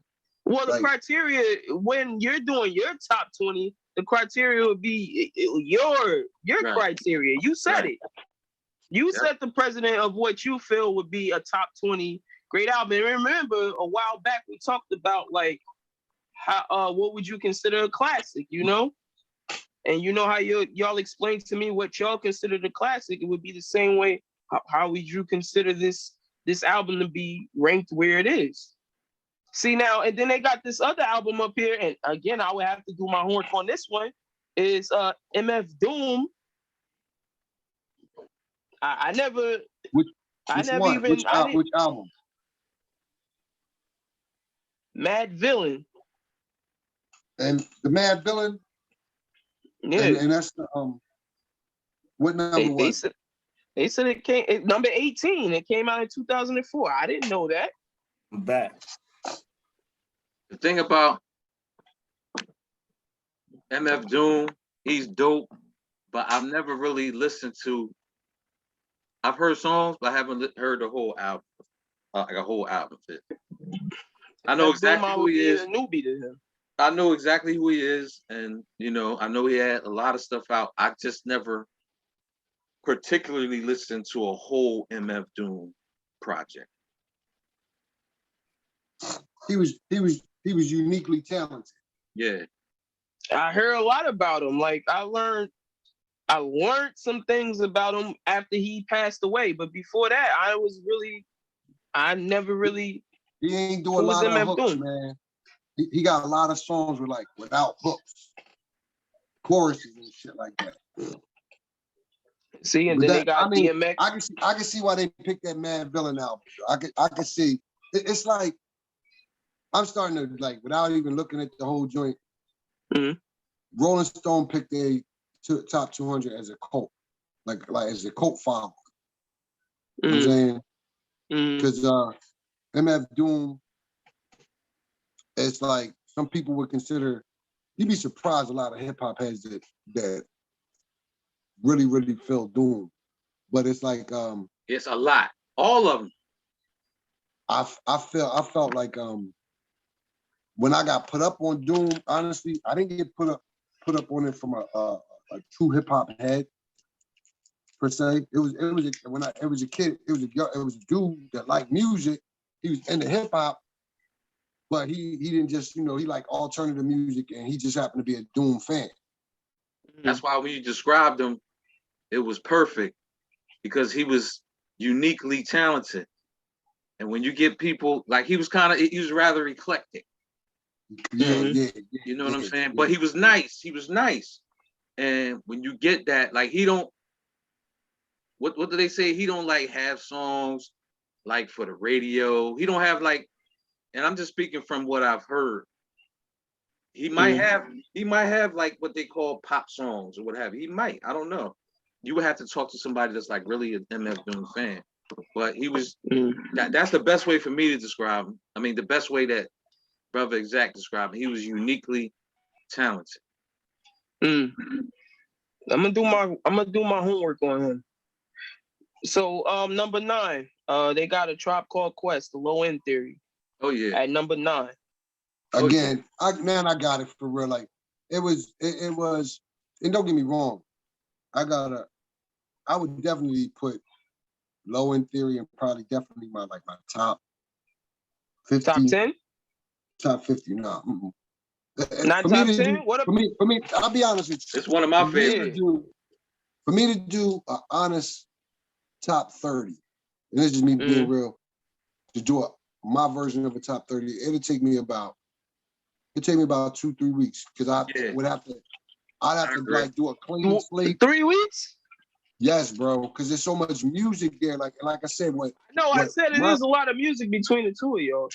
Speaker 1: Well, the criteria when you're doing your top 20, the criteria would be your criteria. You said it. You set the precedent of what you feel would be a top 20 great album. And remember, a while back we talked about like how what would you consider a classic, you know? And you know how y'all explained to me what y'all considered a classic. It would be the same way. How would you consider this album to be ranked where it is? See now, and then they got this other album up here, and again, I would have to do my homework on this one. Is MF Doom? I never.
Speaker 4: Which album?
Speaker 1: Mad Villain.
Speaker 4: And the Mad Villain.
Speaker 1: Yeah.
Speaker 4: And that's the what number was it?
Speaker 1: They said it came number 18. It came out in 2004. I didn't know that.
Speaker 3: I'm back.
Speaker 2: The thing about MF Doom, he's dope, but I've never really listened to. I've heard songs, but I haven't heard the whole album, like a whole album fit. I know exactly who he is.
Speaker 1: A newbie to him.
Speaker 2: I know exactly who he is, and you know, I know he had a lot of stuff out. I just never particularly listened to a whole MF Doom project.
Speaker 4: He was uniquely talented.
Speaker 2: Yeah.
Speaker 1: I heard a lot about him. Like I learned some things about him after he passed away. But before that, I never really.
Speaker 4: He ain't do a lot of hooks, man. He got a lot of songs without hooks, choruses and shit like that.
Speaker 1: See, and then they got DMX.
Speaker 4: I can see why they picked that Mad Villain album. I can see. It's like I'm starting to without even looking at the whole joint. Mm-hmm. Rolling Stone picked a top 200 as a cult, like as a cult follower. You know what I'm saying? Because MF Doom, it's like some people would consider. You'd be surprised a lot of hip hop heads that really, really feel Doom, but it's like
Speaker 2: it's a lot, all of them.
Speaker 4: I felt like when I got put up on Doom, honestly, I didn't get put up on it from a true hip hop head per se. It was a kid. It was a dude that liked music. He was into hip hop, but he didn't just he liked alternative music, and he just happened to be a Doom fan.
Speaker 2: That's why when you described him, it was perfect because he was uniquely talented. And when you get people he was rather eclectic.
Speaker 4: Yeah.
Speaker 2: You know what I'm saying? But he was nice. And when you get that, he don't. What do they say? He don't have songs for the radio. He don't have and I'm just speaking from what I've heard. He might have like what they call pop songs or what have you. He might. I don't know. You would have to talk to somebody that's like really an MF Doom fan. But he was that's the best way for me to describe him. I mean, the best way that Brother Exact described him. He was uniquely talented.
Speaker 1: I'm gonna do my homework on him. So number 9, they got a Tribe Called Quest, the Low End Theory.
Speaker 2: Oh yeah.
Speaker 1: At number 9.
Speaker 4: Again, I got it for real. Like it was, and don't get me wrong, I would definitely put Low End Theory and probably definitely my top 50.
Speaker 1: Top 10?
Speaker 4: Top 50, no.
Speaker 1: Not top 10? What
Speaker 4: for me, I'll be honest with you.
Speaker 2: It's one of my favorites.
Speaker 4: For me to do an honest top 30, and this is me being real, to do my version of a top 30, it'd take me about 2-3 weeks because I'd have to like do a clean slate.
Speaker 1: 3 weeks?
Speaker 4: Yes, bro, because there's so much music there. Like I said,
Speaker 1: I said it is a lot of music between the two of y'all.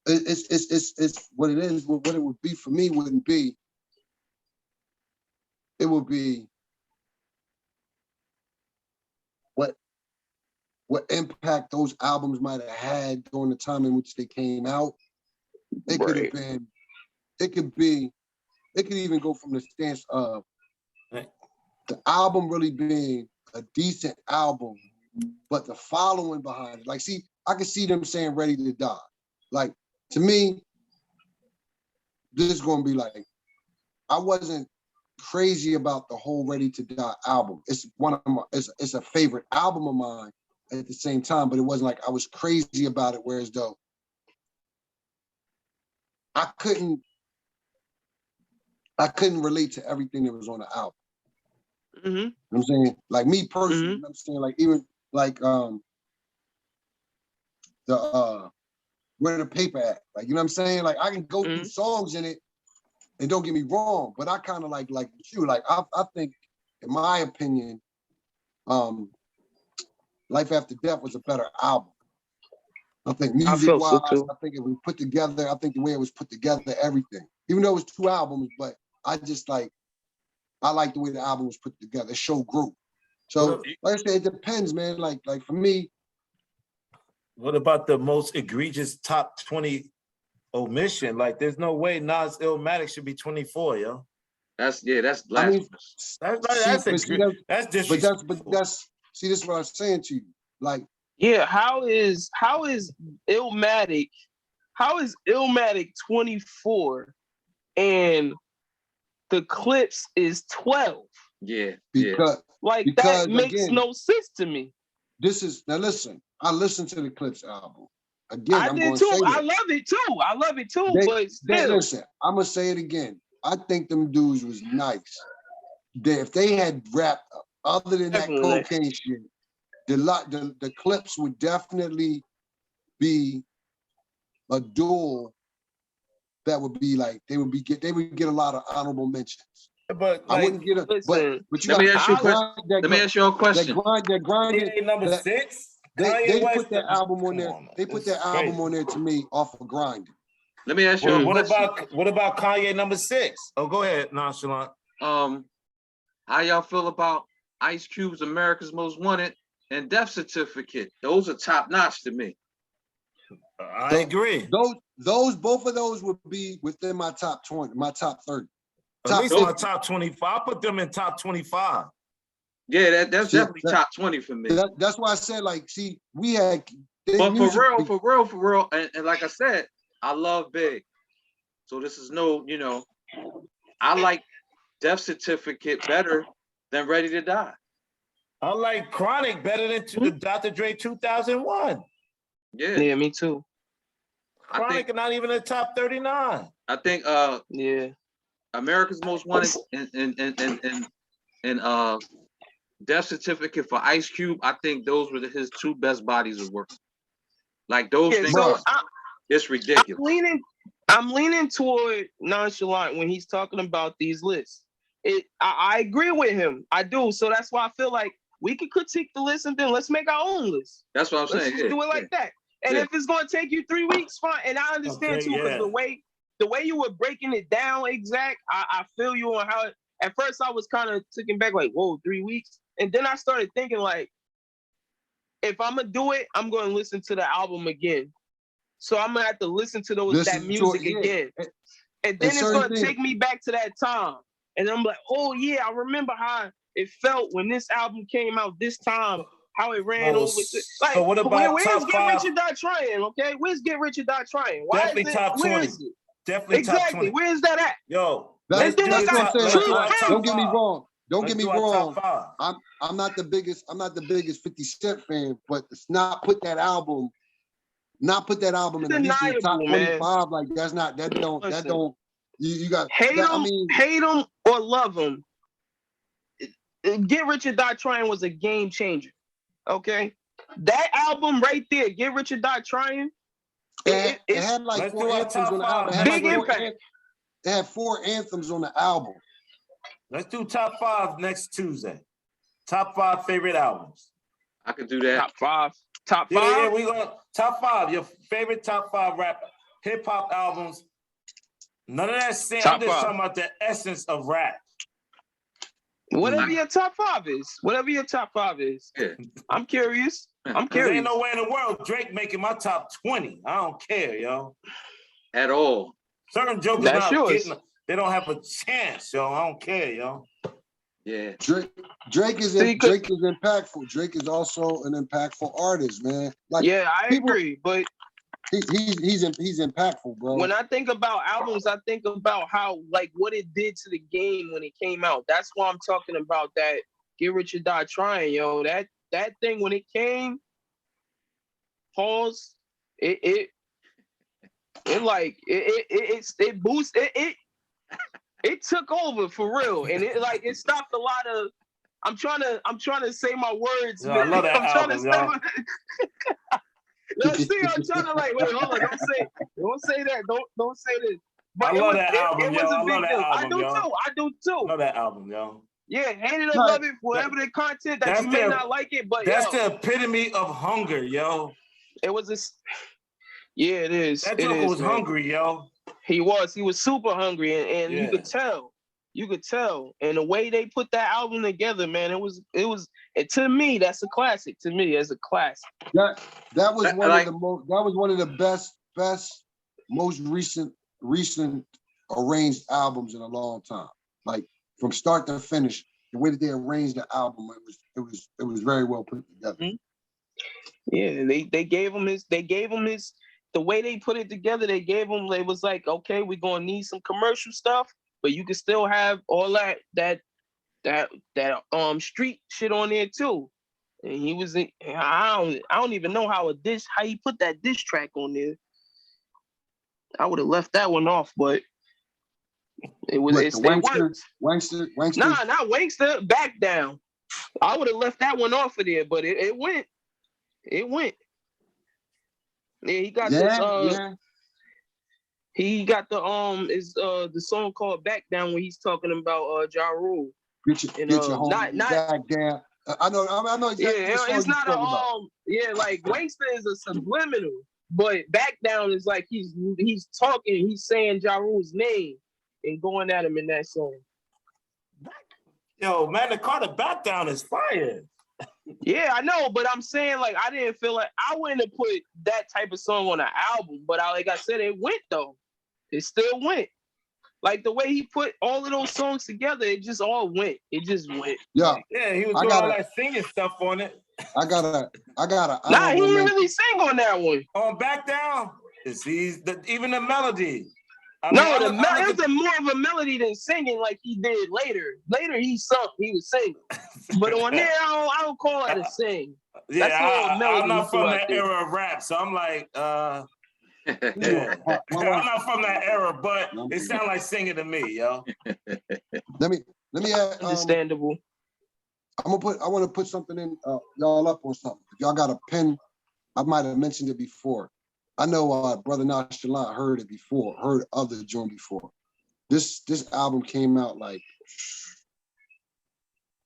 Speaker 4: It's what it is. What it would be for me wouldn't be. It would be what impact those albums might have had during the time in which they came out. It could have been. It could even go from the stance of the album really being a decent album, but the following behind it. Like, see, I could see them saying Ready to Die. Like, to me, this is going to be like, I wasn't crazy about the whole Ready to Die album. It's it's a favorite album of mine at the same time, but it wasn't like I was crazy about it, whereas though I couldn't relate to everything that was on the album. You know what I'm saying? Like me personally, you know what I'm saying? Like even like the Where the Paper At. Like, you know what I'm saying? Like I can go through songs in it, and don't get me wrong, but I kind of like you. Like I think, in my opinion, Life After Death was a better album. I think music-wise, I think it was put together. I think the way it was put together, everything. Even though it was 2 albums, but I like the way the album was put together. It showed growth. So, like I said, it depends, man. Like for me.
Speaker 3: What about the most egregious top 20 omission? Like, there's no way Nas Illmatic should be 24, yo.
Speaker 2: That's blasphemous.
Speaker 3: That's disrespectful.
Speaker 4: But that's see, this is what I'm saying to you. Like,
Speaker 1: yeah, how is Illmatic 24 and the Clips is 12?
Speaker 2: Yeah.
Speaker 4: Because
Speaker 1: that makes no sense to me.
Speaker 4: Now listen, I listened to the Clips album. Again,
Speaker 1: I did too. I love it too. But still.
Speaker 4: Listen, I'm gonna say it again. I think them dudes was nice. If they had rapped other than that cocaine shit, the Clips would definitely be a duel that would be like they would get a lot of honorable mentions.
Speaker 3: But
Speaker 4: I wouldn't get a. But
Speaker 2: let me ask you a question. Let me ask you a question.
Speaker 4: That grind
Speaker 3: number 6.
Speaker 4: They put that album on there. They put that album on there to me off of Grinding.
Speaker 2: Let me ask you a question.
Speaker 3: What about Kanye number 6? Oh, go ahead, Nonchalant.
Speaker 2: How y'all feel about Ice Cube's America's Most Wanted and Death Certificate? Those are top notch to me.
Speaker 3: I agree.
Speaker 4: Both of those would be within my top 20, my top 30.
Speaker 3: At least my top 25. I put them in top 25.
Speaker 2: Yeah, that's definitely top 20 for me.
Speaker 4: That's why I said, like, see, we had.
Speaker 2: But for real, and like I said, I love Big. So this is I like Death Certificate better than Ready to Die.
Speaker 3: I like Chronic better than Dr. Dre 2001.
Speaker 2: Yeah,
Speaker 1: me too.
Speaker 3: Chronic not even in the top 39.
Speaker 2: I think America's Most Wanted and Death Certificate for Ice Cube, I think those were his 2 best bodies of work. Like those things, it's ridiculous.
Speaker 1: I'm leaning toward Nonchalant when he's talking about these lists. I agree with him. I do. So that's why I feel like we can critique the list and then let's make our own list.
Speaker 2: That's what I'm saying.
Speaker 1: Let's do it like that. And if it's gonna take you 3 weeks, fine. And I understand too, because the way you were breaking it down, exact, I feel you on how. At first, I was kind of taken back, like, whoa, 3 weeks, and then I started thinking, like, if I'm gonna do it, I'm gonna listen to the album again. So I'm gonna have to listen to that music again, and then it's gonna take me back to that time. And I'm like, oh yeah, I remember how it felt when this album came out this time. How it ran over. Like, so what about where's Get Rich or Die Trying? Okay, where's Get Rich or Die Trying? Why
Speaker 3: definitely
Speaker 1: is it?
Speaker 3: Top 20.
Speaker 1: Where is it?
Speaker 3: Definitely
Speaker 1: exactly.
Speaker 3: Top 20.
Speaker 1: Where's that at?
Speaker 3: Yo,
Speaker 4: that's what I'm saying. Don't get me wrong. Don't get me wrong. I'm not the biggest 50 Cent fan, but it's not put that album in at least in the top 25. Man. Like that don't. You got
Speaker 1: hate him or love him. Get Rich or Die Trying was a game changer. Okay, that album right there, Get Rich or Die Trying.
Speaker 4: It had like 4 anthems on the album.
Speaker 1: Big impact.
Speaker 4: It had 4 anthems on the album.
Speaker 3: Let's do top 5 next Tuesday. Top 5 favorite albums.
Speaker 2: I could do that.
Speaker 1: Top 5.
Speaker 3: Yeah, we going top 5. Your favorite top 5 rap hip hop albums. None of that saying. I'm just talking about the essence of rap.
Speaker 1: Whatever your top 5 is. Yeah. I'm curious. There
Speaker 3: ain't no way in the world Drake making my top 20. I don't care, yo.
Speaker 2: At all.
Speaker 3: Certain jokers not getting. They don't have a chance, yo. I don't care, yo.
Speaker 2: Yeah.
Speaker 4: Drake is impactful. Drake is also an impactful artist, man. Like,
Speaker 1: yeah, I agree, but
Speaker 4: he's impactful, bro.
Speaker 1: When I think about albums, I think about how, like, what it did to the game when it came out. That's why I'm talking about that Get Rich or Die Trying, yo. That thing when it came, pause. It boosted it took over for real, and it stopped a lot of. I'm trying to say my words.
Speaker 3: Yo, I love that album, yo.
Speaker 1: Let's see. I'm trying to wait. Hold on. Don't say that. Don't say this.
Speaker 3: But I love that album, yo. I love that album, yo.
Speaker 1: I do too.
Speaker 3: I love that album, yo.
Speaker 1: Yeah, hate it or love it, whatever the content that you may not like it, but
Speaker 3: that's the epitome of hunger, yo.
Speaker 1: It was yeah, it is.
Speaker 3: That joker was hungry, yo.
Speaker 1: He was super hungry, and you could tell. And the way they put that album together, man, it was. And to me, that's a classic. To me, as a classic.
Speaker 4: That was one of the best, most recent arranged albums in a long time. Like from start to finish, the way that they arranged the album, it was very well put together.
Speaker 1: Mm-hmm. Yeah, they gave him his. The way they put it together, they gave him. It was like, okay, we're gonna need some commercial stuff, but you can still have all that street shit on there too. And he was. I don't even know how he put that diss track on there. I would have left that one off, but it was. It worked.
Speaker 4: Wankster.
Speaker 1: Nah, not Wankster. Back Down. I would have left that one off of there, but it went. It went. Yeah, he got this. He got the song called Back Down when he's talking about Ja Rule.
Speaker 4: Get your whole back down. I know exactly.
Speaker 1: Yeah, it's not like Wankster is a subliminal, but Back Down is like he's talking, he's saying Ja Rule's name and going at him in that song.
Speaker 3: Yo, man, the Carter Back Down is fire.
Speaker 1: Yeah, I know, but I'm saying, like, I didn't feel like I wouldn't have put that type of song on an album, but like I said, it went though. It still went. Like the way he put all of those songs together, it just all went. It just went.
Speaker 4: Yeah,
Speaker 3: he was doing all that singing stuff on it.
Speaker 4: I gotta.
Speaker 1: Nah, he didn't really sing on that one.
Speaker 3: On Back Down, even the melody.
Speaker 1: It was more of a melody than singing like he did later. Later he sung, he was singing. But on there, I don't call it a sing.
Speaker 3: Yeah, I'm not from that era of rap, so I'm like, I'm not from that era, but it sounds like singing to me, yo.
Speaker 4: Let me add,
Speaker 1: understandable.
Speaker 4: I want to put something in y'all up on something. If y'all got a pen, I might have mentioned it before. I know Brother Nonchalant heard of the joint before. This album came out like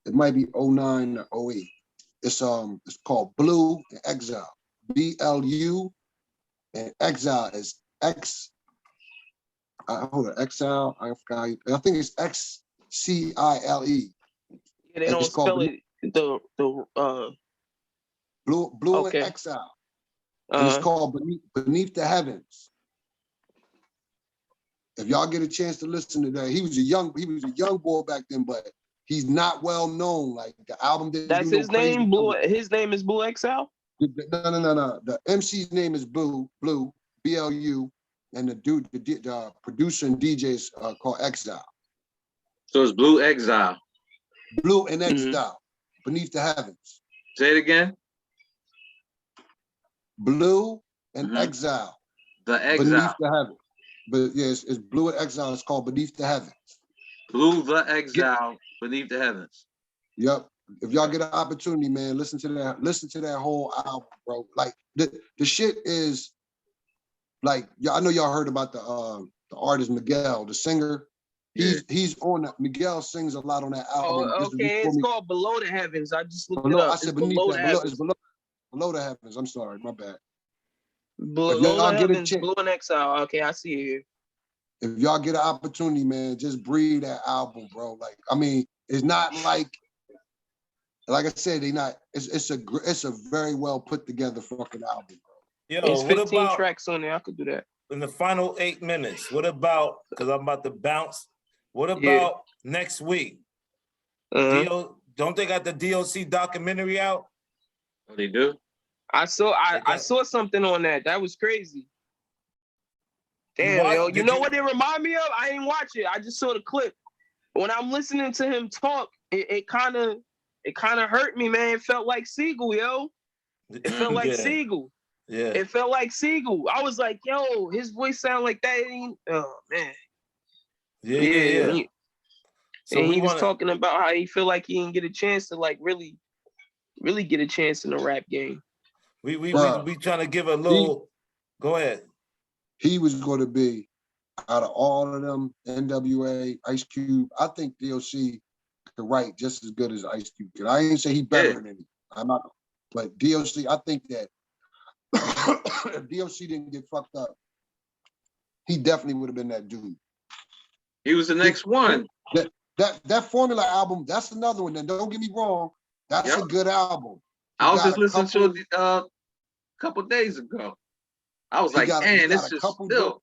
Speaker 4: it might be 09 or 08. It's called Blue in Exile. BLU and Exile is X. Hold on, Exile. I forgot. I think it's XCILE.
Speaker 1: Yeah, they don't spell it. The
Speaker 4: Blue
Speaker 1: okay.
Speaker 4: and Exile. And it's called Beneath the Heavens. If y'all get a chance to listen to that, he was a young boy back then, but he's not well known. Like the album didn't
Speaker 1: That's
Speaker 4: do
Speaker 1: his
Speaker 4: no crazy
Speaker 1: name. Blue. His name is Blue XL.
Speaker 4: No. The MC's name is Blue, BLU, and the producer and DJ is called Exile.
Speaker 2: So it's Blue Exile.
Speaker 4: Blue and Exile, Beneath the Heavens.
Speaker 2: Say it again.
Speaker 4: Blue and Exile.
Speaker 2: The Exile.
Speaker 4: Beneath the Heavens. But yes, it's Blue and Exile. It's called Beneath the Heavens.
Speaker 2: Blue the Exile, Beneath the Heavens.
Speaker 4: Yep. If y'all get an opportunity, man, listen to that whole album, bro. Like the shit is like, I know y'all heard about the artist Miguel, the singer. He's on that. Miguel sings a lot on that album.
Speaker 1: Oh, okay. It's called Below the Heavens. I just looked it up.
Speaker 4: I said beneath that. It's below the heavens. I'm sorry, my bad.
Speaker 1: Below the Heavens, Blue and Exile. Okay, I see it here.
Speaker 4: If y'all get an opportunity, man, just breathe that album, bro. Like, I mean, it's not like I said, it's a very well put together fucking album, bro.
Speaker 3: Yo,
Speaker 1: it's 15 tracks on there. I could do that.
Speaker 3: In the final 8 minutes, what about, because I'm about to bounce, what about next week? Don't they got the DOC documentary out?
Speaker 2: Oh, they do?
Speaker 1: I saw something on that. That was crazy. Damn, yo. You know what it remind me of? I ain't watch it. I just saw the clip. When I'm listening to him talk, it kind of hurt me, man. It felt like Siegel, yo. It felt like Siegel.
Speaker 3: Yeah.
Speaker 1: It felt like Siegel. I was like, yo, his voice sound like that. Oh, man.
Speaker 3: Yeah.
Speaker 1: So he was talking about how he feel like he didn't get a chance to like really get a chance in the rap game.
Speaker 3: We trying to give a little. Go ahead.
Speaker 4: He was going to be out of all of them, NWA, Ice Cube. I think DOC could write just as good as Ice Cube could. I ain't say he better than him. I'm not. But DOC, I think that if DOC didn't get fucked up, he definitely would have been that dude.
Speaker 2: He was the next one.
Speaker 4: That Formula album, that's another one. Then don't get me wrong, that's a good album.
Speaker 2: I was just listening to it a couple days ago. I was like, man, this is still.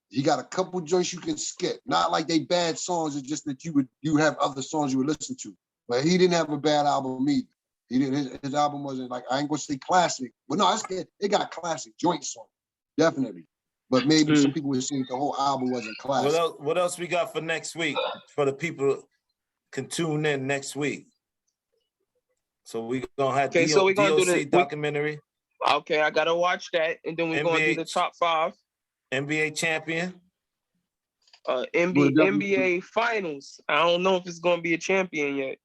Speaker 4: He got a couple joints you can skip. Not like they bad songs. It's just that you have other songs you would listen to. But he didn't have a bad album either. He didn't. His album wasn't like, I ain't gonna say classic, but no, it got classic joint songs, definitely. But maybe some people would say the whole album wasn't classic.
Speaker 3: What else we got for next week? For the people can tune in next week. So we gonna have
Speaker 1: we're gonna do the
Speaker 3: documentary.
Speaker 1: Okay, I gotta watch that, and then we're gonna do the top 5.
Speaker 3: NBA champion.
Speaker 1: NBA finals. I don't know if it's gonna be a champion yet.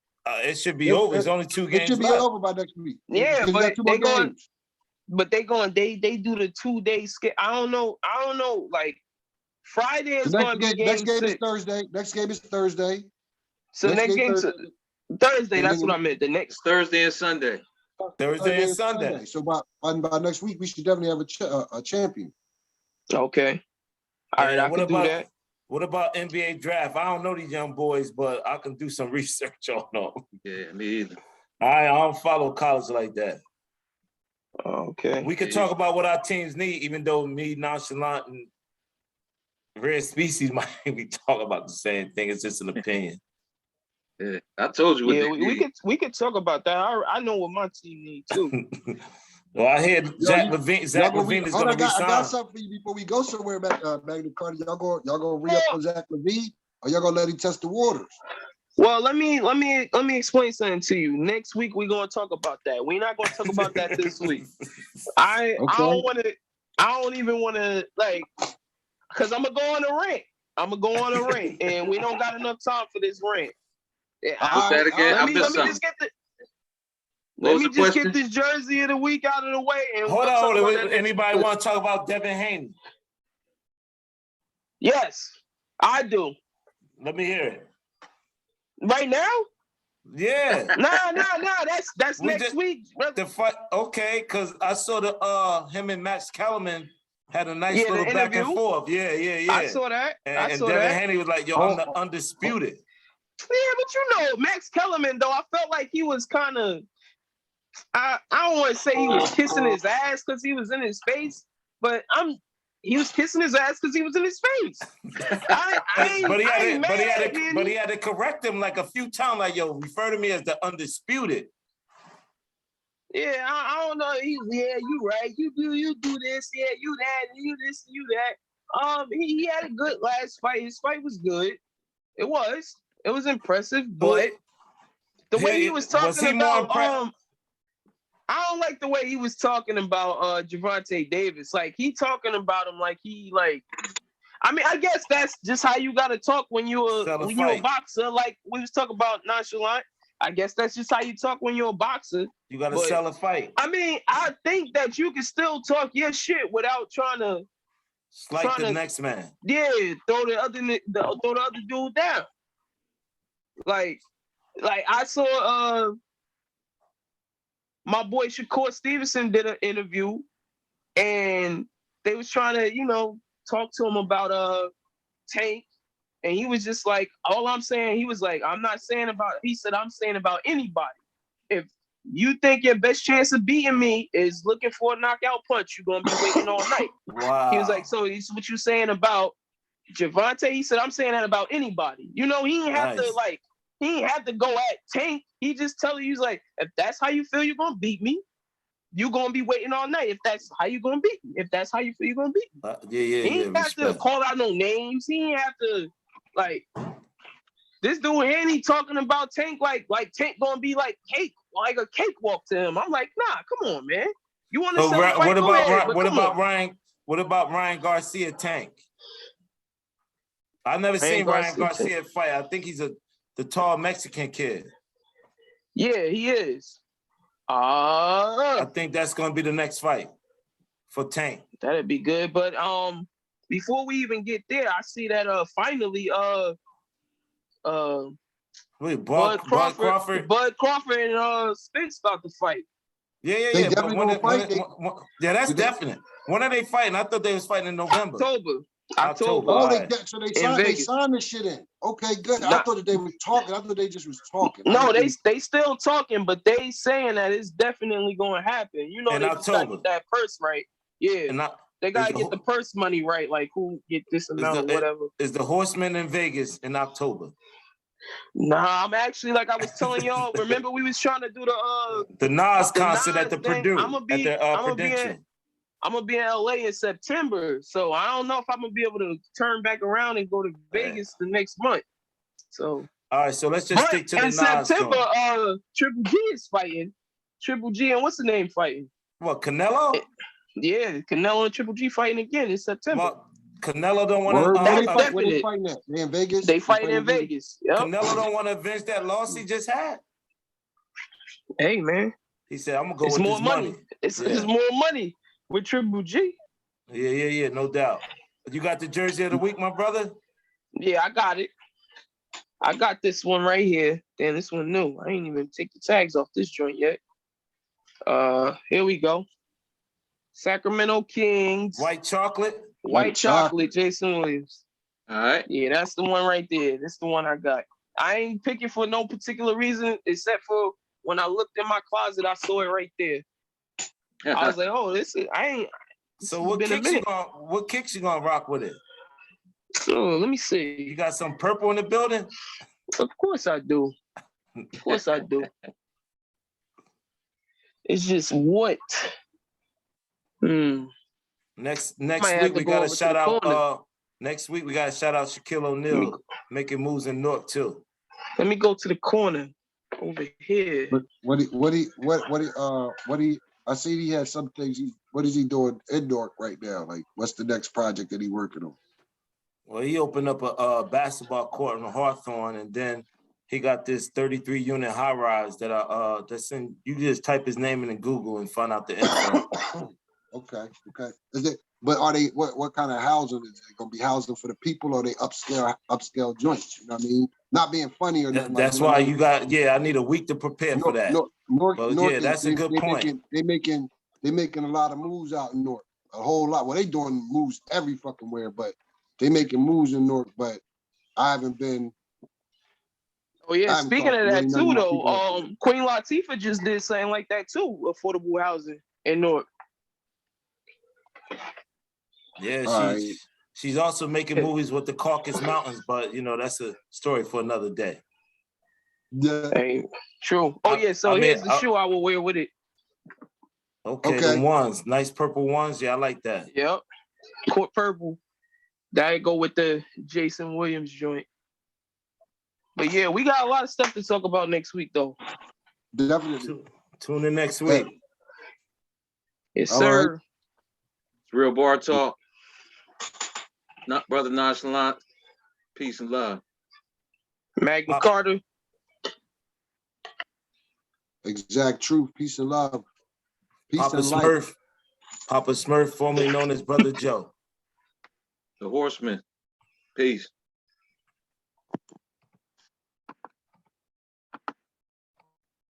Speaker 3: It should be over. It's only 2 games.
Speaker 4: It should be over by next week.
Speaker 1: Yeah, but they do the 2-day skip. I don't know. Like Friday is going to be game 6.
Speaker 4: Next game is Thursday.
Speaker 1: So next game is Thursday. That's what I meant. The next
Speaker 2: Thursday and Sunday.
Speaker 3: Thursday and Sunday.
Speaker 4: So by next week, we should definitely have a champion.
Speaker 1: Okay. All right, I can do that.
Speaker 3: What about NBA draft? I don't know these young boys, but I can do some research on them.
Speaker 2: Yeah, me either.
Speaker 3: I don't follow college like that.
Speaker 1: Okay.
Speaker 3: We could talk about what our teams need, even though me, Nonchalant, and Rare Species might be talking about the same thing. It's just an opinion.
Speaker 2: Yeah, I told you.
Speaker 1: We could talk about that. I know what my team needs too.
Speaker 3: Well, I hear Zach Levine is going to be signed.
Speaker 4: I got something for you before we go somewhere, Magna Carta. Y'all go re-up on Zach Levine, or y'all gonna let him test the waters?
Speaker 1: Well, let me explain something to you. Next week we're gonna talk about that. We're not gonna talk about that this week. I don't even want to like, because I'm gonna go on a rant. And we don't got enough time for this rant.
Speaker 2: What's that again?
Speaker 1: Let me just get this jersey of the week out of the way. And
Speaker 3: hold on. Anybody want to talk about Devin Haney?
Speaker 1: Yes, I do.
Speaker 3: Let me hear it.
Speaker 1: Right now?
Speaker 3: Yeah.
Speaker 1: Nah. That's next week, brother.
Speaker 3: The fight, okay, because I saw the him and Max Kellerman had a nice little back and forth. Yeah.
Speaker 1: I saw that.
Speaker 3: And Devin Haney was like, yo, I'm the undisputed.
Speaker 1: Yeah, but you know, Max Kellerman, though, I felt like he was kind of, I don't want to say he was kissing his ass because he was in his face, but he was kissing his ass because he was in his face. But
Speaker 3: he had to correct him like a few times, like, yo, refer to me as the undisputed.
Speaker 1: Yeah, I don't know. You right. You do this. Yeah, you that. You this. You that. He had a good last fight. His fight was good. It was impressive, but the way he was talking about I don't like the way he was talking about Gervonta Davis. Like he talking about him like he like. I mean, I guess that's just how you gotta talk when you're a boxer. Like we was talking about nonchalant. I guess that's just how you talk when you're a boxer.
Speaker 3: You gotta sell a fight.
Speaker 1: I mean, I think that you can still talk your shit without trying to
Speaker 3: slight the next man.
Speaker 1: Yeah, throw the other dude down. Like I saw my boy Shakur Stevenson did an interview, and they was trying to talk to him about Tank. And he was just like, all I'm saying, he was like, I'm saying about anybody. If you think your best chance of beating me is looking for a knockout punch, you're going to be waiting all night.
Speaker 3: Wow.
Speaker 1: He was like, so this is what you're saying about Gervonta? He said, I'm saying that about anybody. He ain't have he ain't have to go at Tank. He just tell you, he's like, if that's how you feel you're going to beat me, you're going to be waiting all night. If that's how you're going to beat me. If that's how you feel you're going to beat me. He ain't have to call out no names. He ain't have to. Like this dude Haney talking about Tank like Tank gonna be like a cakewalk to him. I'm like, nah, come on, man. You want to sell the fight?
Speaker 3: What about Ryan Garcia Tank? I've never seen Ryan Garcia fight. I think he's the tall Mexican kid.
Speaker 1: Yeah, he is.
Speaker 3: I think that's gonna be the next fight for Tank.
Speaker 1: That'd be good, but before we even get there, I see that finally
Speaker 3: Bud
Speaker 1: Crawford and Spence about to fight.
Speaker 3: Yeah. Yeah, that's definite. When are they fighting? I thought they was fighting in November.
Speaker 1: October.
Speaker 4: Oh, they signed the shit in. Okay, good. I thought that they were talking. I thought they just was talking.
Speaker 1: No, they still talking, but they saying that it's definitely going to happen.
Speaker 3: In
Speaker 1: they
Speaker 3: October.
Speaker 1: Get that purse right. Yeah. They gotta get the purse money right, like who get this amount or whatever.
Speaker 3: Is the Horsemen in Vegas in October?
Speaker 1: Nah, I'm actually, like I was telling y'all. Remember we was trying to do
Speaker 3: the Nas concert at the Purdue. I'm gonna
Speaker 1: be in LA in September, so I don't know if I'm gonna be able to turn back around and go to Vegas the next month. So
Speaker 3: all right, so let's just stick to the Nas.
Speaker 1: In September, Triple G is fighting. Triple G and what's the name fighting?
Speaker 3: What, Canelo?
Speaker 1: Yeah, Canelo and Triple G fighting again in September.
Speaker 3: Well, Canelo don't want to.
Speaker 4: Where they fighting at? They in Vegas?
Speaker 1: They fighting in Vegas. Yep.
Speaker 3: Canelo don't want to avenge that loss he just had.
Speaker 1: Hey, man.
Speaker 3: He said, I'm going to go with more money.
Speaker 1: It's more money with Triple G.
Speaker 3: Yeah, no doubt. You got the jersey of the week, my brother?
Speaker 1: Yeah, I got it. I got this one right here. Damn, this one new. I ain't even take the tags off this joint yet. Here we go. Sacramento Kings.
Speaker 3: White chocolate,
Speaker 1: Jason Williams.
Speaker 2: All right.
Speaker 1: Yeah, that's the one right there. That's the one I got. I ain't picking for no particular reason, except for when I looked in my closet, I saw it right there. I was like, oh,
Speaker 3: So what kicks you gonna rock with it?
Speaker 1: Oh, let me see.
Speaker 3: You got some purple in the building?
Speaker 1: Of course I do. It's just what?
Speaker 3: Next week we gotta shout out. Next week we gotta shout out Shaquille O'Neal making moves in Newark too.
Speaker 1: Let me go to the corner over here.
Speaker 4: But I see he has some things. What is he doing in Newark right now? Like, what's the next project that he working on?
Speaker 3: Well, he opened up a basketball court in Hawthorne, and then he got this 33 unit high rise that that's in. You just type his name in Google and find out the info.
Speaker 4: Okay. But are they what kind of housing is it? Gonna be housing for the people, or are they upscale joints? You know what I mean? Not being funny or nothing.
Speaker 3: That's why you got. Yeah, I need a week to prepare for that.
Speaker 4: North,
Speaker 3: yeah, that's a good point.
Speaker 4: They making a lot of moves out in North. A whole lot. Well, they doing moves every fucking where, but they making moves in North. But I haven't been.
Speaker 1: Oh yeah, speaking of that too, though, Queen Latifah just did something like that too. Affordable housing in North.
Speaker 3: Yeah, she's also making movies with the Caucasus Mountains, but you know that's a story for another day.
Speaker 4: Yeah,
Speaker 1: hey, true. Oh yeah, so here's the shoe I will wear with it.
Speaker 3: Okay, the ones, nice purple ones. Yeah, I like that.
Speaker 1: Yep, court purple. That go with the Jason Williams joint. But yeah, we got a lot of stuff to talk about next week, though.
Speaker 4: Definitely.
Speaker 3: Tune in next week.
Speaker 1: Yes, sir.
Speaker 2: Right. It's real bar talk. Not brother nonchalant. Peace and love.
Speaker 1: Magna Carta.
Speaker 4: Exact truth. Peace and love. Peace
Speaker 3: Papa
Speaker 4: and
Speaker 3: Smurf.
Speaker 4: life.
Speaker 3: Papa Smurf, formerly known as Brother Joe.
Speaker 2: The Horsemen. Peace.